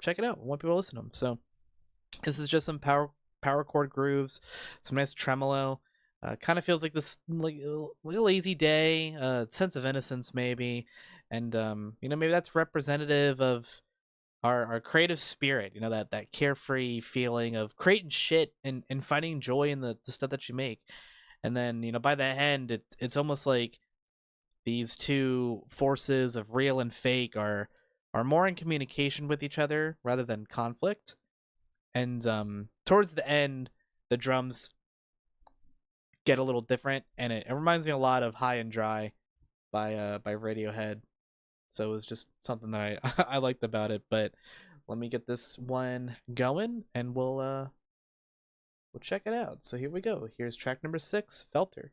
check it out. I want people to listen to them. So this is just some power chord grooves, some nice tremolo. Kind of feels like this like a lazy day, sense of innocence maybe, and maybe that's representative of our creative spirit. That carefree feeling of creating shit and finding joy in the stuff that you make. And then by the end, it's almost like these two forces of real and fake are more in communication with each other rather than conflict. And towards the end, the drums get a little different, and it reminds me a lot of High and Dry by Radiohead. So it was just something that I I liked about it. But let me get this one going, and we'll check it out. So here we go. Here's track number 6, Felter.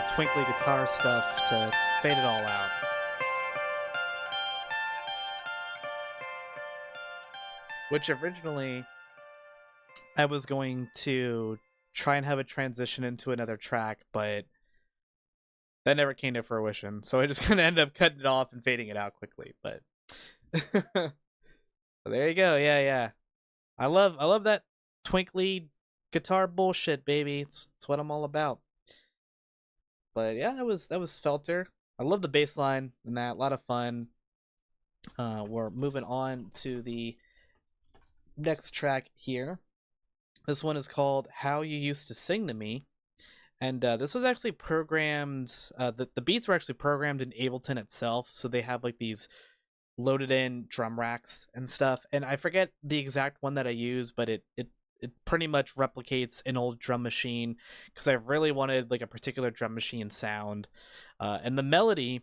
some twinkly guitar stuff to fade it all out. Which originally I was going to try and have a transition into another track, but that never came to fruition. So I just gonna end up cutting it off and fading it out quickly. But there you go. Yeah, yeah. I love that twinkly guitar bullshit, baby. It's what I'm all about. But yeah, that was Felter. I love the bass line and that. A lot of fun. We're moving on to the next track here. This one is called How You Used to Sing to Me. And this was actually programmed, the beats were actually programmed in Ableton itself. So they have like these loaded in drum racks and stuff. And I forget the exact one that I use, but it pretty much replicates an old drum machine because I really wanted like a particular drum machine sound. And the melody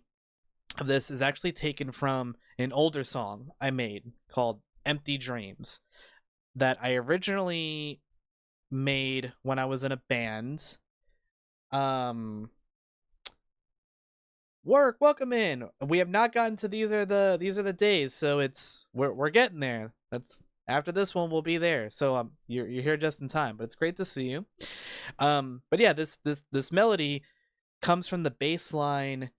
of this is actually taken from an older song I made called Empty Dreams that I originally made when I was in a band. Welcome in. We have not gotten to these are the days, so we're getting there. That's after this one we'll be there. So you're here just in time, but it's great to see you. But yeah, this melody comes from the bass line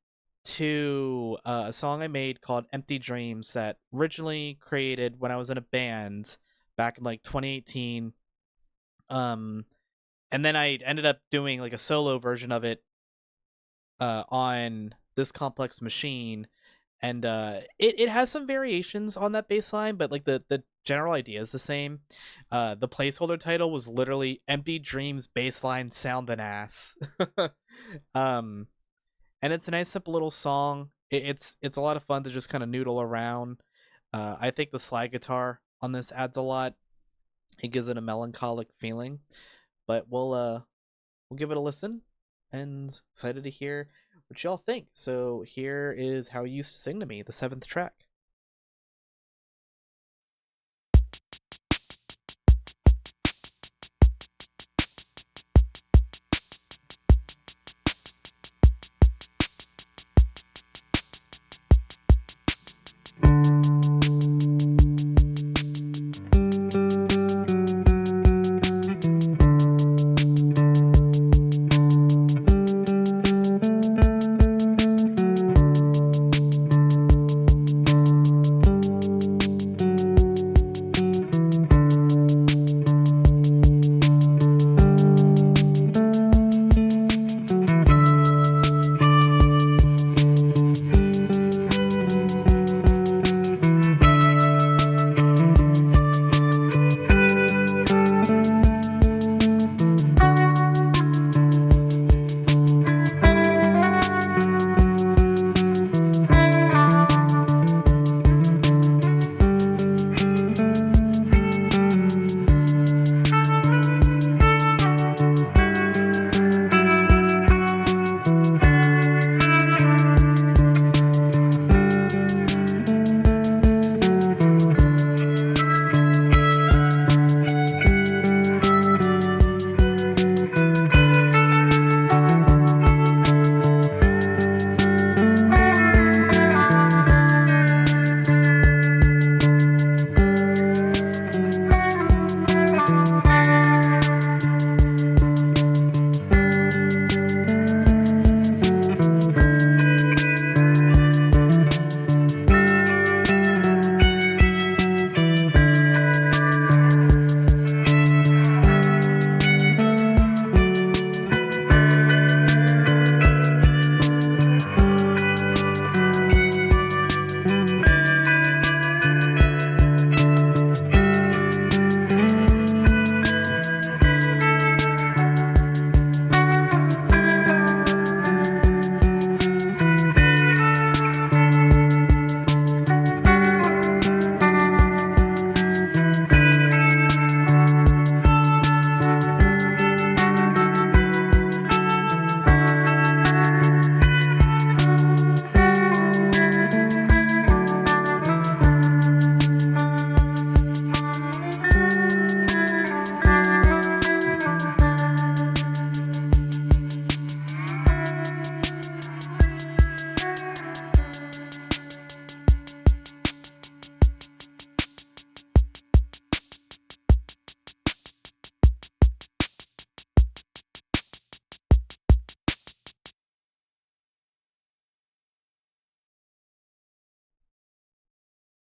to a song I made called Empty Dreams that originally created when I was in a band back in like 2018. And then I ended up doing like a solo version of it on this Complex Machine, and it has some variations on that bass line, but like the general idea is the same. The placeholder title was literally Empty Dreams Bassline Sound and Ass. And it's a nice simple little song. It's a lot of fun to just kind of noodle around. I think the slide guitar on this adds a lot. It gives it a melancholic feeling. But we'll give it a listen, and excited to hear what y'all think. So here is How You Used to Sing to Me, the 7th track.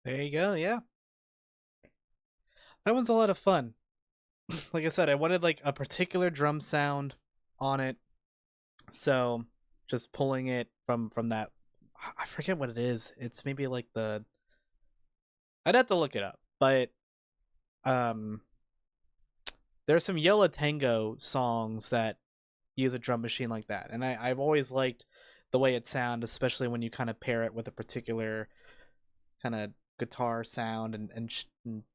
There you go. Yeah, that one's a lot of fun. Like I said, I wanted like a particular drum sound on it, so just pulling it from that. I forget what it is. It's maybe like the. I'd have to look it up, but um, there's some Yola Tango songs that use a drum machine like that, and I've always liked the way it sounds, especially when you kind of pair it with a particular kind of guitar sound and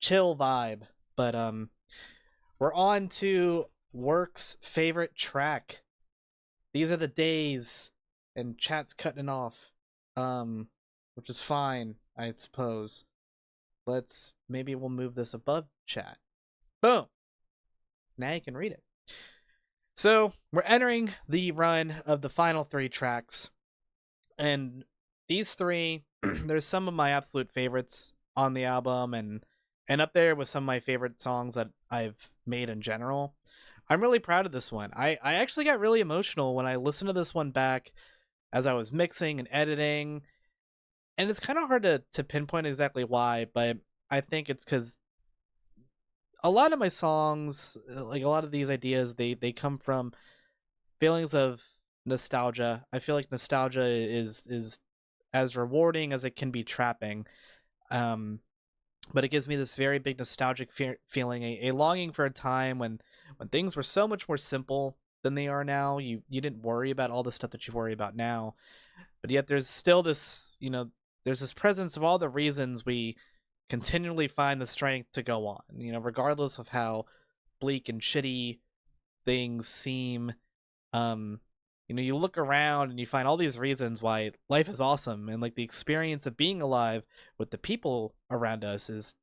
chill vibe. But we're on to Work's favorite track. These are the days, and chat's cutting off, which is fine, I suppose. Maybe we'll move this above chat. Boom. Now you can read it. So we're entering the run of the final three tracks, and these three, there's some of my absolute favorites on the album, and up there with some of my favorite songs that I've made in general. I'm really proud of this one. I actually got really emotional when I listened to this one back as I was mixing and editing, and it's kind of hard to pinpoint exactly why, but I think it's because a lot of my songs, like a lot of these ideas, they come from feelings of nostalgia. I feel like nostalgia is as rewarding as it can be trapping. Um, but it gives me this very big nostalgic feeling, a longing for a time when things were so much more simple than they are now. You didn't worry about all the stuff that you worry about now, but yet there's still this, there's this presence of all the reasons we continually find the strength to go on, regardless of how bleak and shitty things seem. You look around and you find all these reasons why life is awesome, and like the experience of being alive with the people around us is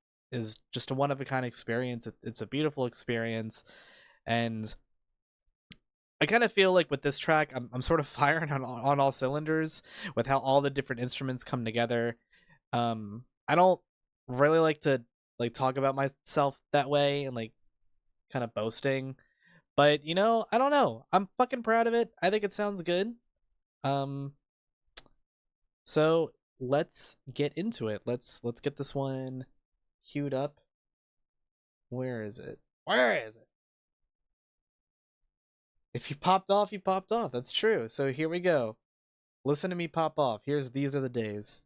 just a one of a kind experience. It's a beautiful experience, and I kind of feel like with this track, I'm sort of firing on all cylinders with how all the different instruments come together. I don't really like to like talk about myself that way and like kind of boasting, but I don't know. I'm fucking proud of it. I think it sounds good. Um, so let's get into it. Let's get this one queued up. Where is it? Where is it? If you popped off, you popped off. That's true. So here we go. Listen to me pop off. These are the days.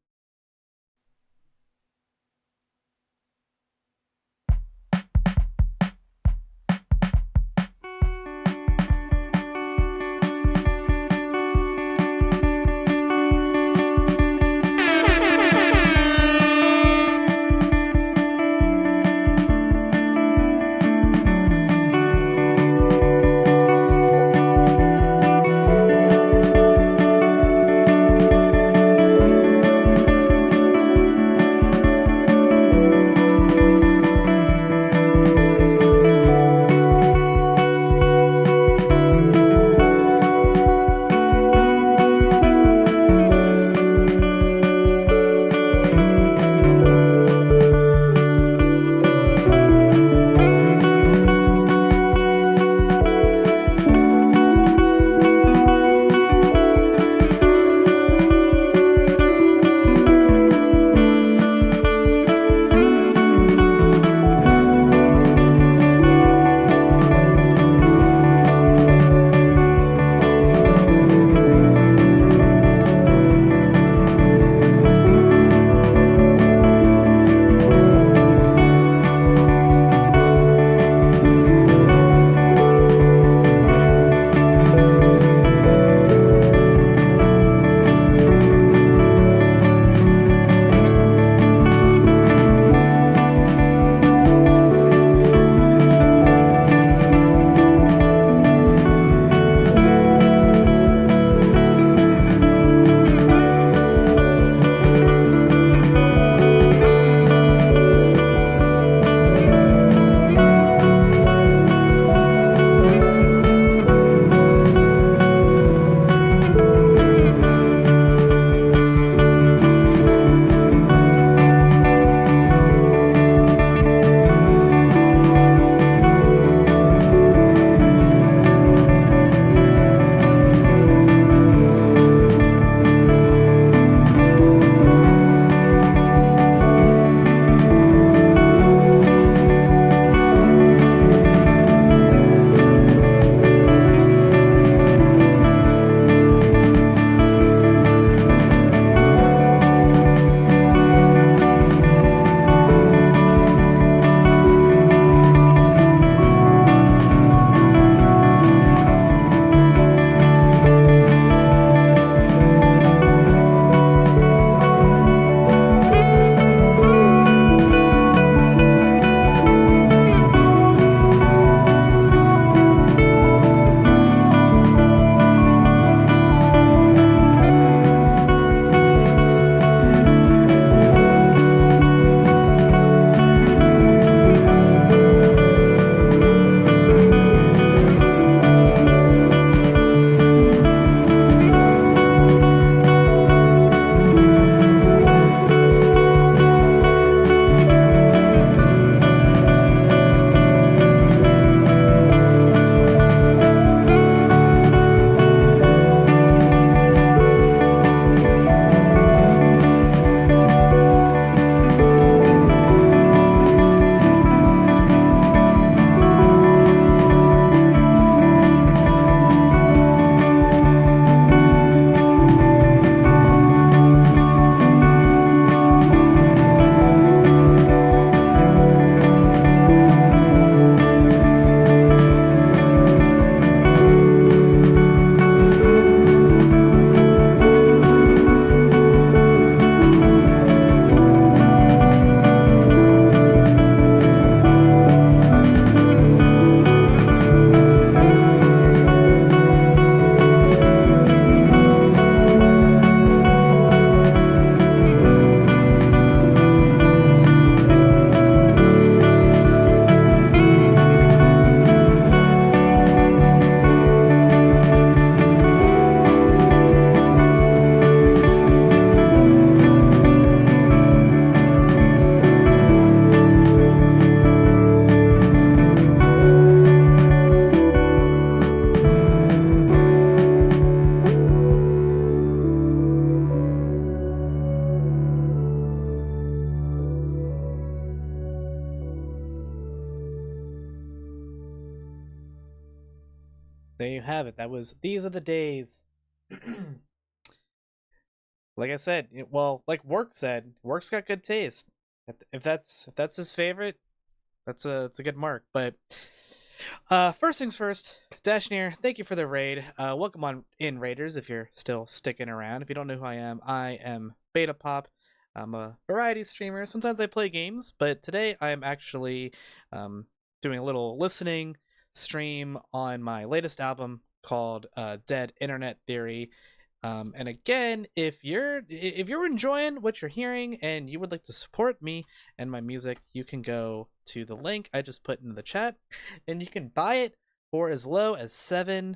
There you have it. That was These Are the Days. Like I said, well, like Work said, Work's got good taste. If that's his favorite, it's a good mark. But first things first, Dashneer, thank you for the raid. Welcome on in, Raiders, if you're still sticking around. If you don't know who I am Beta Pop. I'm a variety streamer. Sometimes I play games, but today I am actually doing a little listening stream on my latest album called Dead Internet Theory. And again, if you're enjoying what you're hearing and you would like to support me and my music, you can go to the link I just put in the chat, and you can buy it for as low as $7.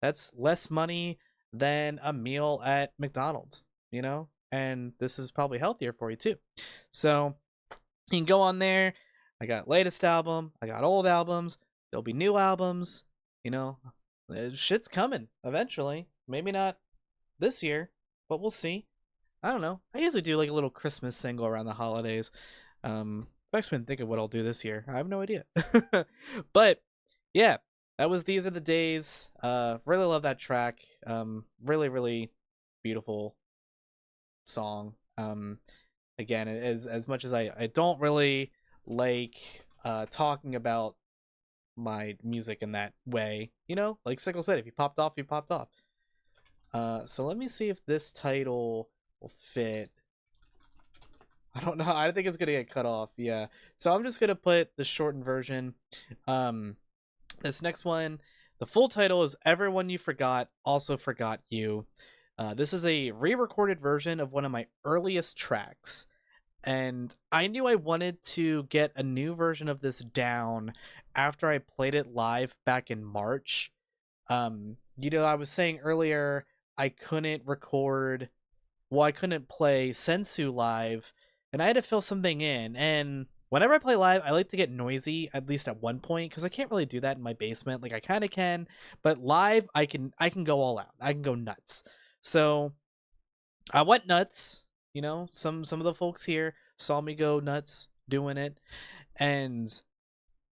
That's less money than a meal at McDonald's, you know? And this is probably healthier for you too. So you can go on there. I got latest album, I got old albums, there'll be new albums, you know. Shit's coming eventually. Maybe not this year, but we'll see. I don't know. I usually do like a little Christmas single around the holidays. I've actually been thinking what I'll do this year. I have no idea. But yeah, that was These Are the Days. Really love that track. Really, really beautiful song. Again, as much as I don't really like talking about my music in that way, you know, like Sickle said, if you popped off, you popped off. So let me see if this title will fit. I don't know. I think it's gonna get cut off. Yeah. So I'm just gonna put the shortened version. This next one, the full title is "Everyone You Forgot Also Forgot You." This is a re-recorded version of one of my earliest tracks, and I knew I wanted to get a new version of this down after I played it live back in March. You know, I was saying earlier I couldn't record, well, I couldn't play Sensu live, and I had to fill something in. And whenever I play live, I like to get noisy, at least at one point, because I can't really do that in my basement. Like I kind of can, but live I can go all out. I can go nuts. So I went nuts. You know, some of the folks here saw me go nuts doing it, and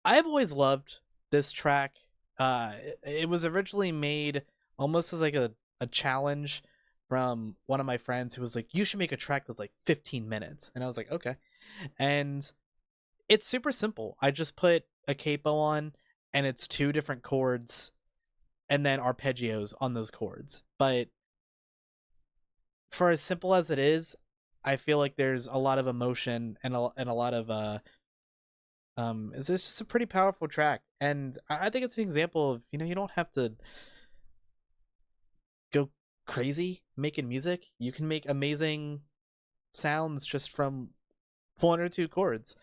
I've always loved this track. It was originally made almost as like a challenge from one of my friends who was like, "You should make a track that's like 15 minutes," and I was like, "Okay." And it's super simple. I just put a capo on, and it's two different chords, and then arpeggios on those chords. But for as simple as it is, I feel like there's a lot of emotion and a lot of it's just a pretty powerful track, and I think it's an example of, you know, you don't have to go crazy making music. You can make amazing sounds just from one or two chords.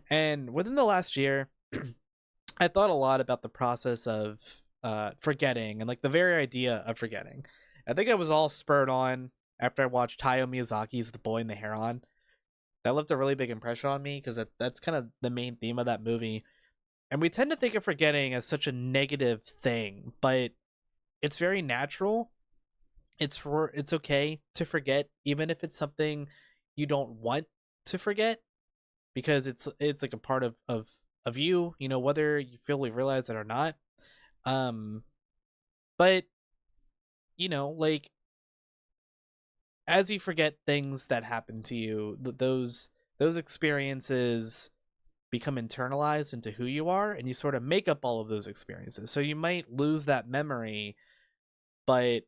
And within the last year, I thought a lot about the process of forgetting, and like the very idea of forgetting. I think I was all spurred on after I watched Hayao Miyazaki's The Boy and the Heron. That left a really big impression on me because that's kind of the main theme of that movie. And we tend to think of forgetting as such a negative thing, but it's very natural. It's okay to forget, even if it's something you don't want to forget, because it's like a part of you, you know, whether you fully realize it or not. Um, but you know, like as you forget things that happen to you, those experiences become internalized into who you are, and you sort of make up all of those experiences. So you might lose that memory, but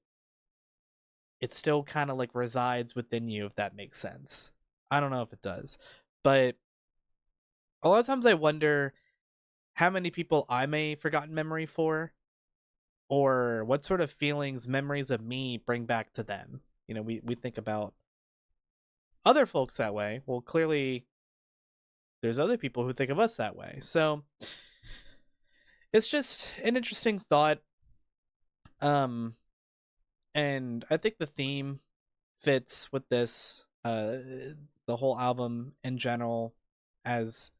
it still kind of like resides within you, if that makes sense. I don't know if it does, but a lot of times I wonder how many people I'm a forgotten memory for, or what sort of feelings memories of me bring back to them. You know, we think about other folks that way. Well, clearly there's other people who think of us that way. So it's just an interesting thought. Um, and I think the theme fits with this, the whole album in general, as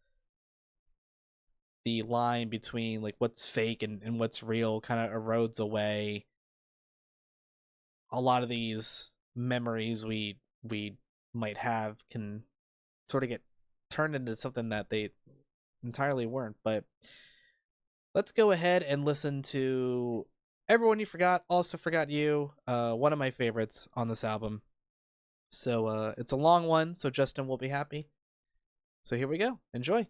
the line between like what's fake and what's real kind of erodes away. A lot of these memories we might have can sort of get turned into something that they entirely weren't. But let's go ahead and listen to Everyone You Forgot, Also Forgot You, one of my favorites on this album. So it's a long one, so Justin will be happy. So here we go. Enjoy.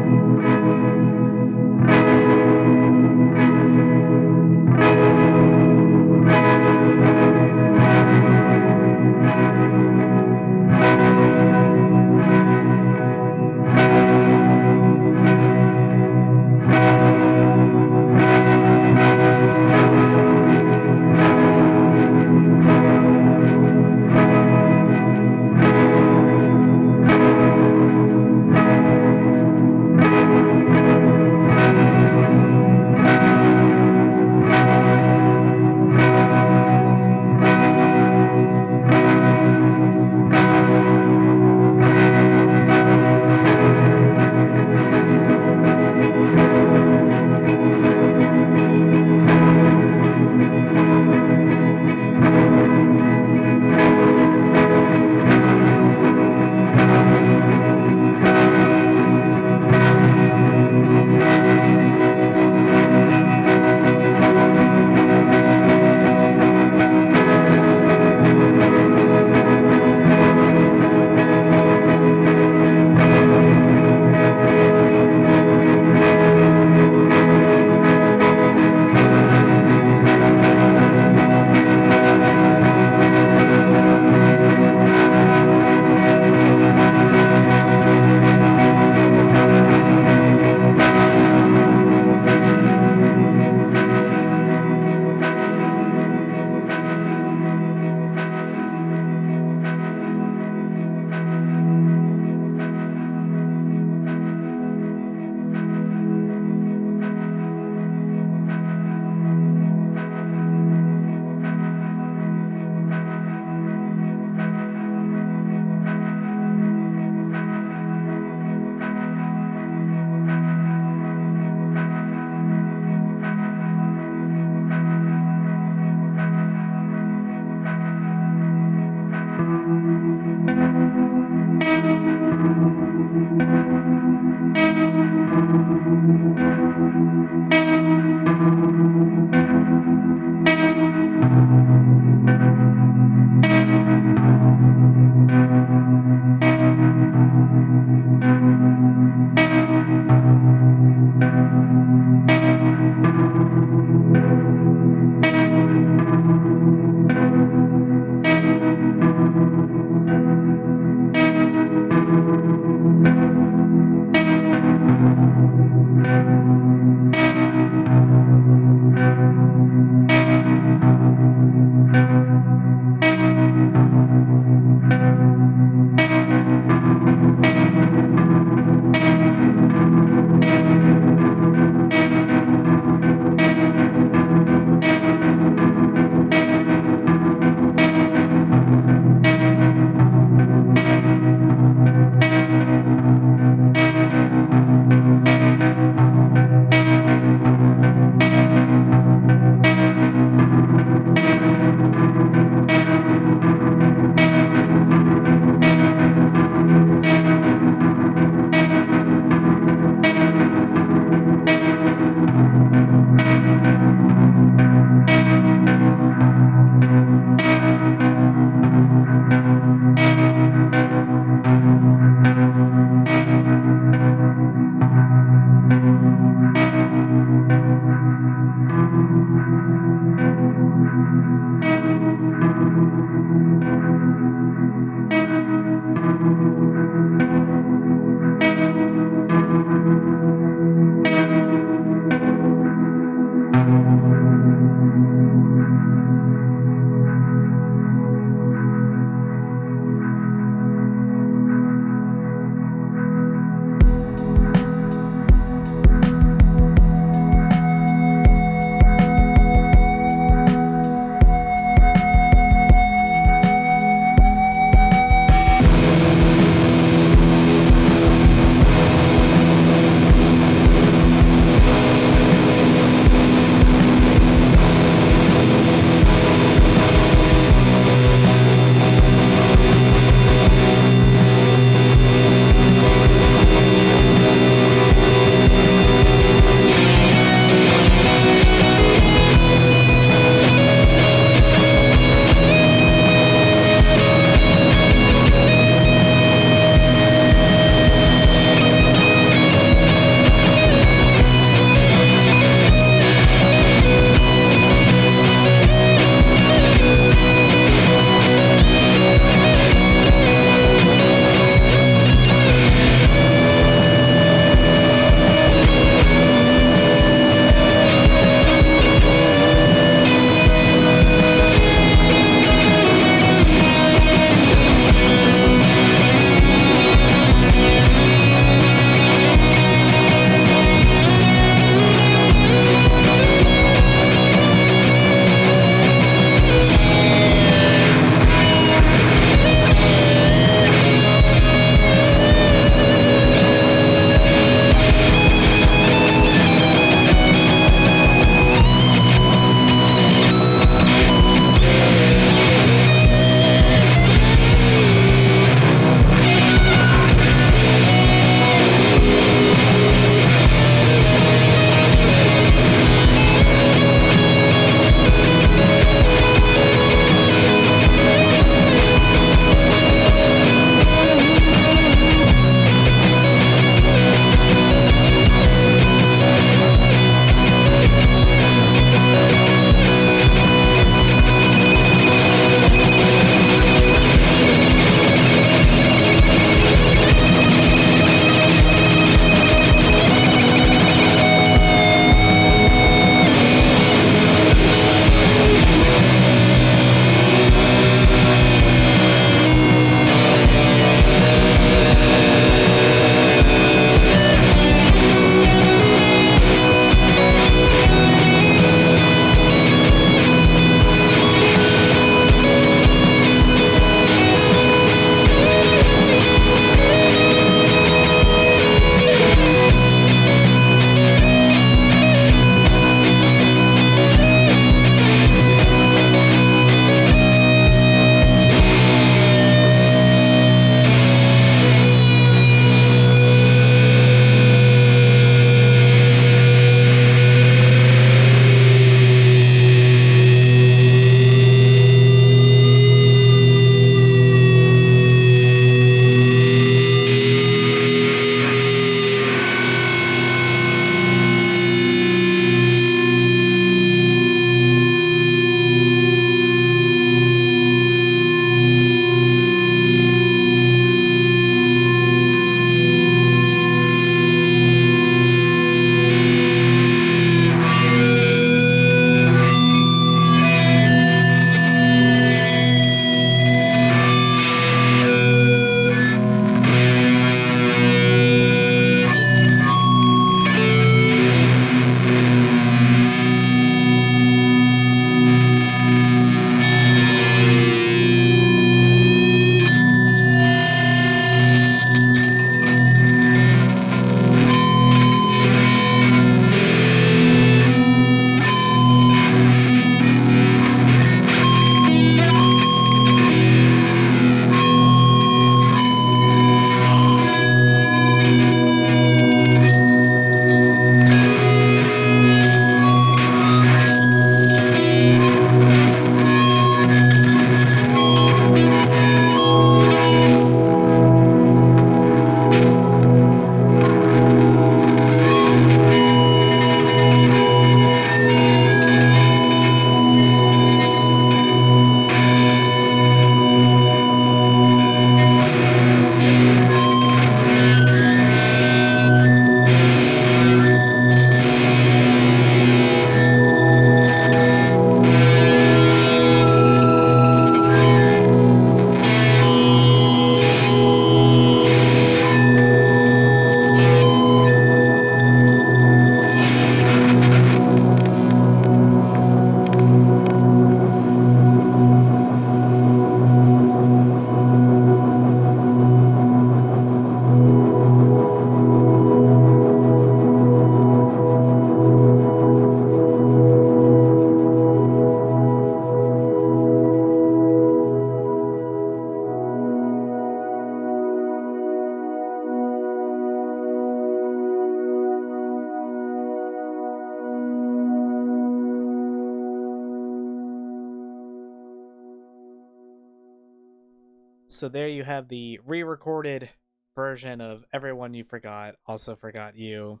So there you have the re-recorded version of Everyone You Forgot, Also Forgot You.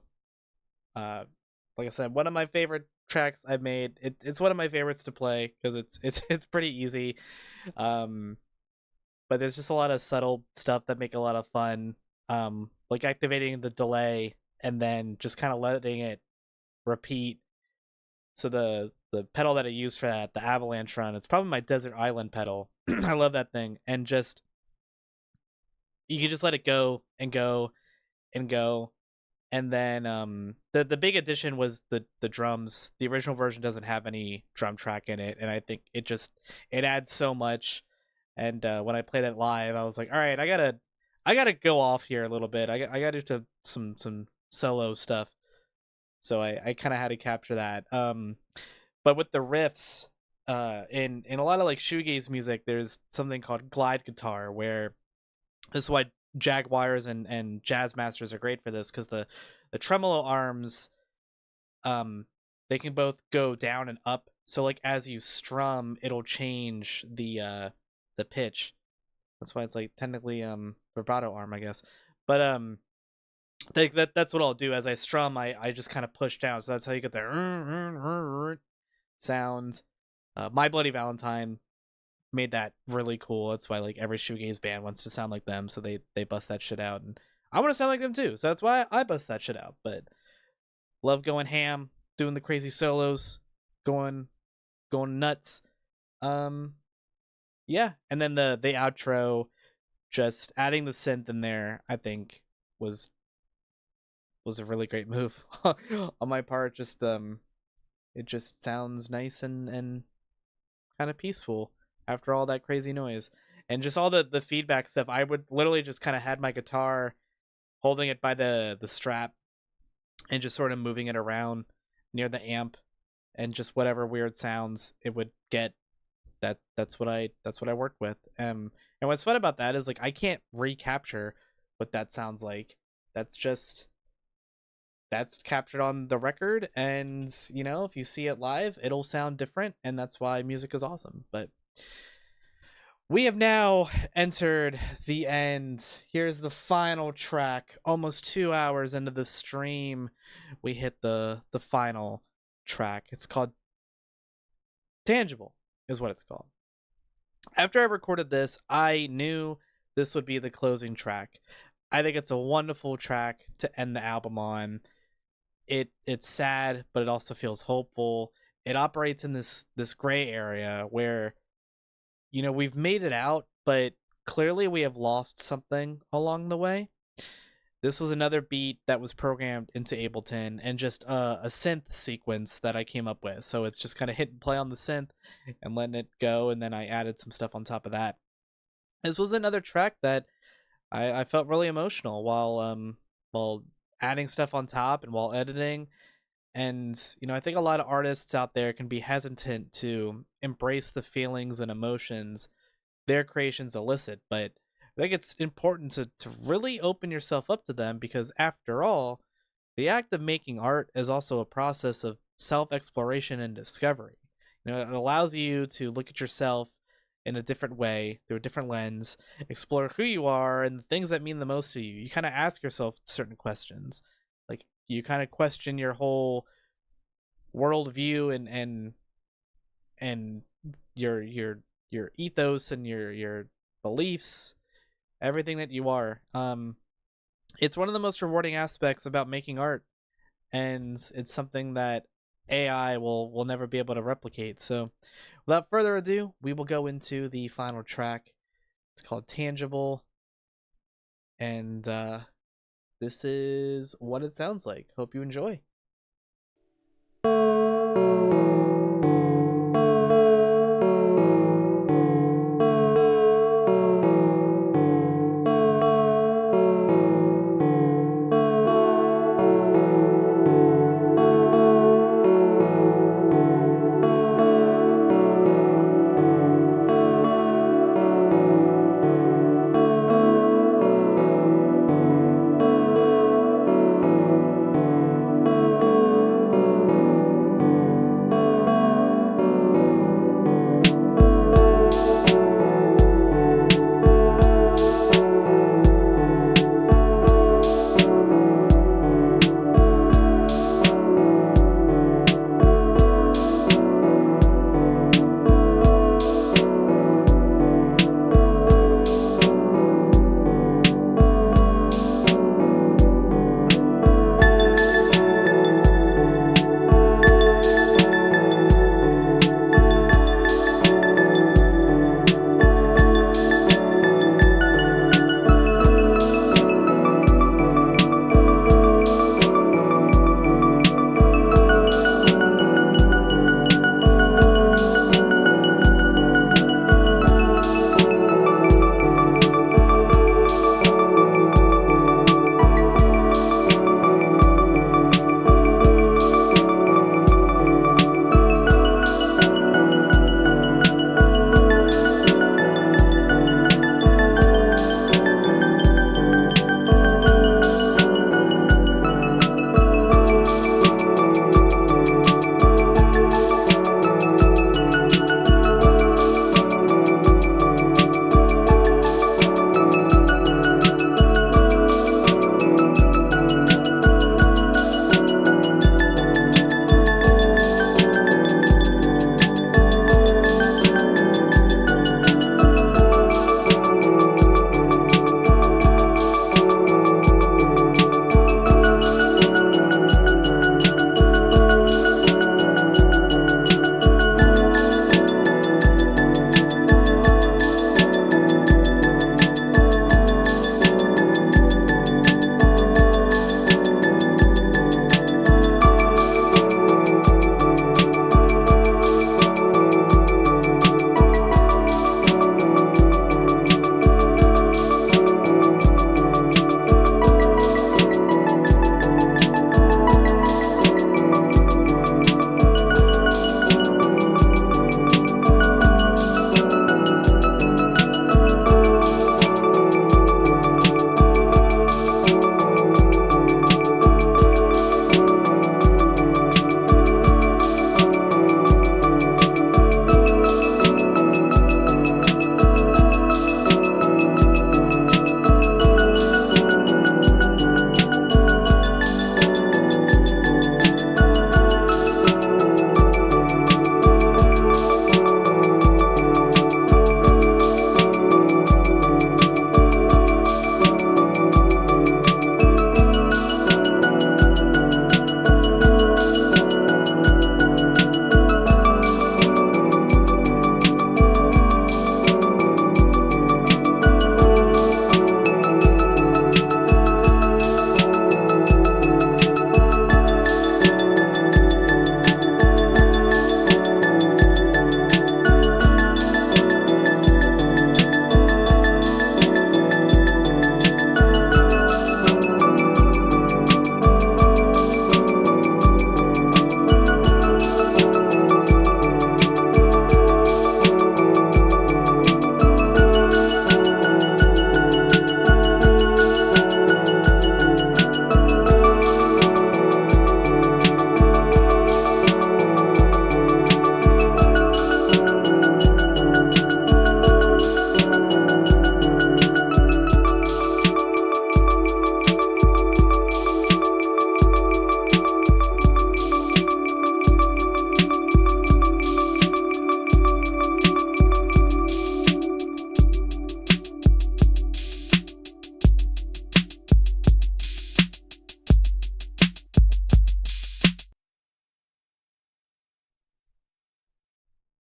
Uh, like I said, one of my favorite tracks I've made. It's one of my favorites to play because it's pretty easy. Um, but there's just a lot of subtle stuff that make it a lot of fun. Like activating the delay and then just kind of letting it repeat. So the pedal that I use for that, the Avalanche Run, it's probably my Desert Island pedal. I love that thing, and just you can just let it go and go and go. And then the big addition was the drums. The original version doesn't have any drum track in it, and I think it adds so much. And when I played it live, I was like, all right, I gotta go off here a little bit. I gotta do some solo stuff. So I kind of had to capture that. But with the riffs, in a lot of like shoegaze music, there's something called glide guitar, where this is why Jaguars and Jazz Masters are great for this, because the tremolo arms, they can both go down and up. So like as you strum, it'll change the pitch. That's why it's like technically vibrato arm, I guess. But that's what I'll do as I strum. I just kind of push down, so that's how you get the sound. My Bloody Valentine made that really cool. That's why like every shoegaze band wants to sound like them, so they bust that shit out, and I want to sound like them too. So that's why I bust that shit out. But love going ham, doing the crazy solos, going nuts. Yeah, and then the outro, just adding the synth in there, I think was a really great move on my part. Just it just sounds nice and kind of peaceful after all that crazy noise. And just all the feedback stuff, I would literally just kind of had my guitar holding it by the strap and just sort of moving it around near the amp, and just whatever weird sounds it would get, that's what I worked with. And what's fun about that is like I can't recapture what that sounds like. That's captured on the record, and if you see it live, it'll sound different, and that's why music is awesome. But we have now entered the end. Here's the final track. Almost 2 hours into the stream, we hit the final track. It's called Tangible, is what it's called. After I recorded this, I knew this would be the closing track. I think it's a wonderful track to end the album on. It's sad, but it also feels hopeful. It operates in this gray area where we've made it out, but clearly we have lost something along the way. This was another beat that was programmed into Ableton, and just a synth sequence that I came up with. So it's just kind of hit and play on the synth and letting it go, and then I added some stuff on top of that. This was another track that I felt really emotional while adding stuff on top and while editing. And I think a lot of artists out there can be hesitant to embrace the feelings and emotions their creations elicit, but I think it's important to really open yourself up to them, because after all, the act of making art is also a process of self-exploration and discovery. It allows you to look at yourself in a different way, through a different lens, explore who you are and the things that mean the most to you. You kind of ask yourself certain questions. Like, you kind of question your whole worldview and your ethos and your beliefs, everything that you are. It's one of the most rewarding aspects about making art, and it's something that AI will never be able to replicate. So without further ado, we will go into the final track. It's called Tangible, and this is what it sounds like. Hope you enjoy.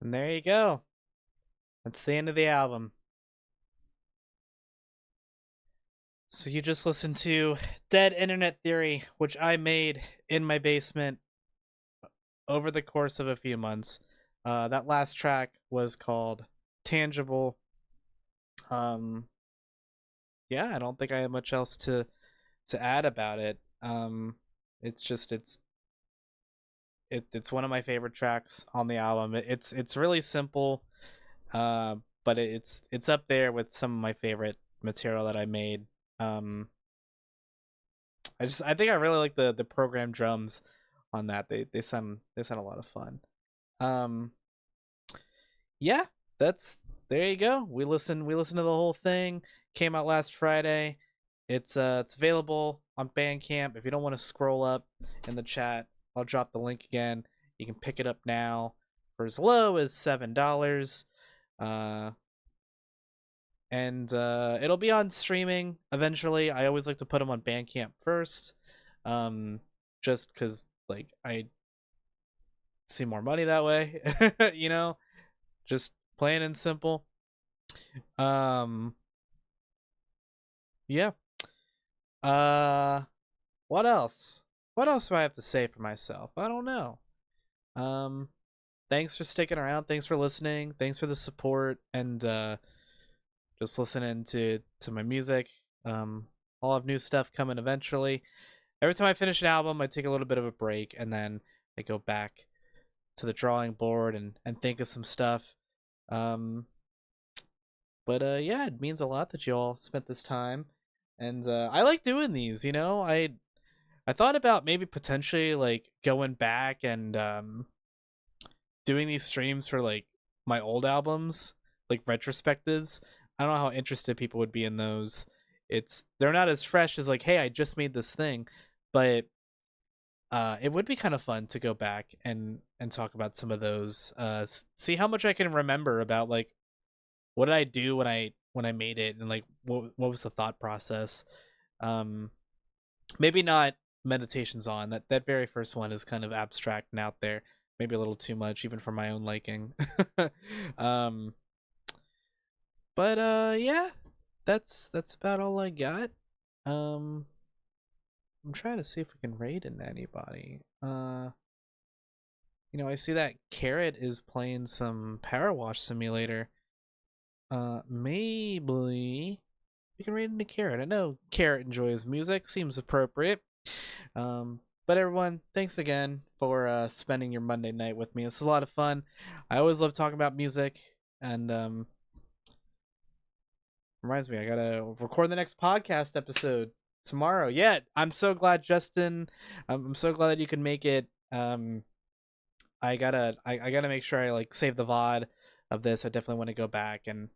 And there you go. That's the end of the album. So you just listened to Dead Internet Theory, which I made in my basement over the course of a few months. That last track was called Tangible. Yeah, I don't think I have much else to add about it. It's just it's one of my favorite tracks on the album. It's really simple, but it's up there with some of my favorite material that I made. Um, I think I really like the programmed drums on that. They sound a lot of fun. Um, yeah, that's there you go. We listened to the whole thing. Came out last Friday. It's available on Bandcamp. If you don't want to scroll up in the chat, I'll drop the link again. You can pick it up now for as low as $7. Uh, and it'll be on streaming eventually. I always like to put them on Bandcamp first, just because like I see more money that way. you know, just plain and simple. Um, yeah. Uh, what else? What else do I have to say for myself? I don't know. Um, thanks for sticking around. Thanks for listening. Thanks for the support and just listening to my music. I'll have new stuff coming eventually. Every time I finish an album, I take a little bit of a break and then I go back to the drawing board and think of some stuff. Um, but yeah, it means a lot that you all spent this time, and I like doing these. I thought about maybe potentially like going back and doing these streams for like my old albums, like retrospectives. I don't know how interested people would be in those. They're not as fresh as like, hey, I just made this thing, but it would be kind of fun to go back and talk about some of those. See how much I can remember about like what did I do when I made it, and like what was the thought process. Um, maybe not meditations on that very first one is kind of abstract and out there, maybe a little too much even for my own liking. um but yeah, that's about all I got. um I'm trying to see if we can raid into anybody. I see that Carrot is playing some Power Wash Simulator. Maybe we can raid into Carrot. I know Carrot enjoys music, seems appropriate. But everyone, thanks again for spending your Monday night with me. This is a lot of fun. I always love talking about music, and reminds me, I gotta record the next podcast episode tomorrow. Yeah, I'm so glad, Justin. I'm so glad that you can make it. I gotta make sure I like save the VOD of this. I definitely want to go back and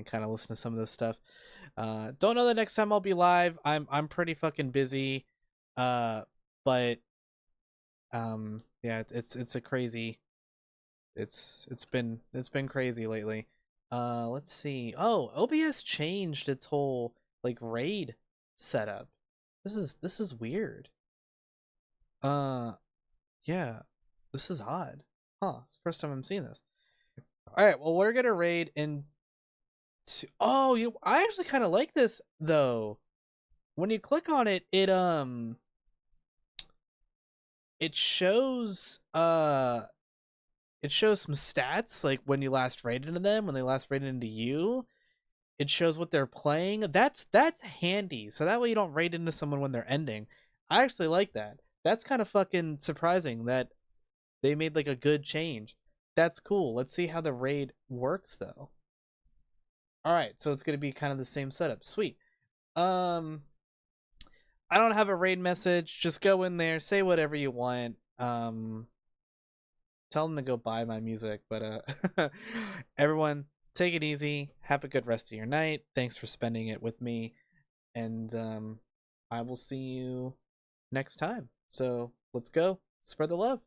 kind of listen to some of this stuff. Don't know the next time I'll be live. I'm pretty fucking busy. But yeah, it's a crazy. It's been crazy lately. Let's see. Oh, OBS changed its whole like raid setup. This is weird. Uh, yeah, this is odd. Huh? It's the first time I'm seeing this. All right, well, we're gonna raid into. Oh, I actually kind of like this though. When you click on it, it shows it shows some stats like when you last raided into them, when they last raided into you. It shows what they're playing. That's handy. So that way you don't raid into someone when they're ending. I actually like that. That's kind of fucking surprising that they made like a good change. That's cool. Let's see how the raid works though. All right, so it's going to be kind of the same setup. Sweet. Um I don't have a raid message. Just go in there, say whatever you want. Tell them to go buy my music. But everyone, take it easy. Have a good rest of your night. Thanks for spending it with me, and I will see you next time. So let's go spread the love.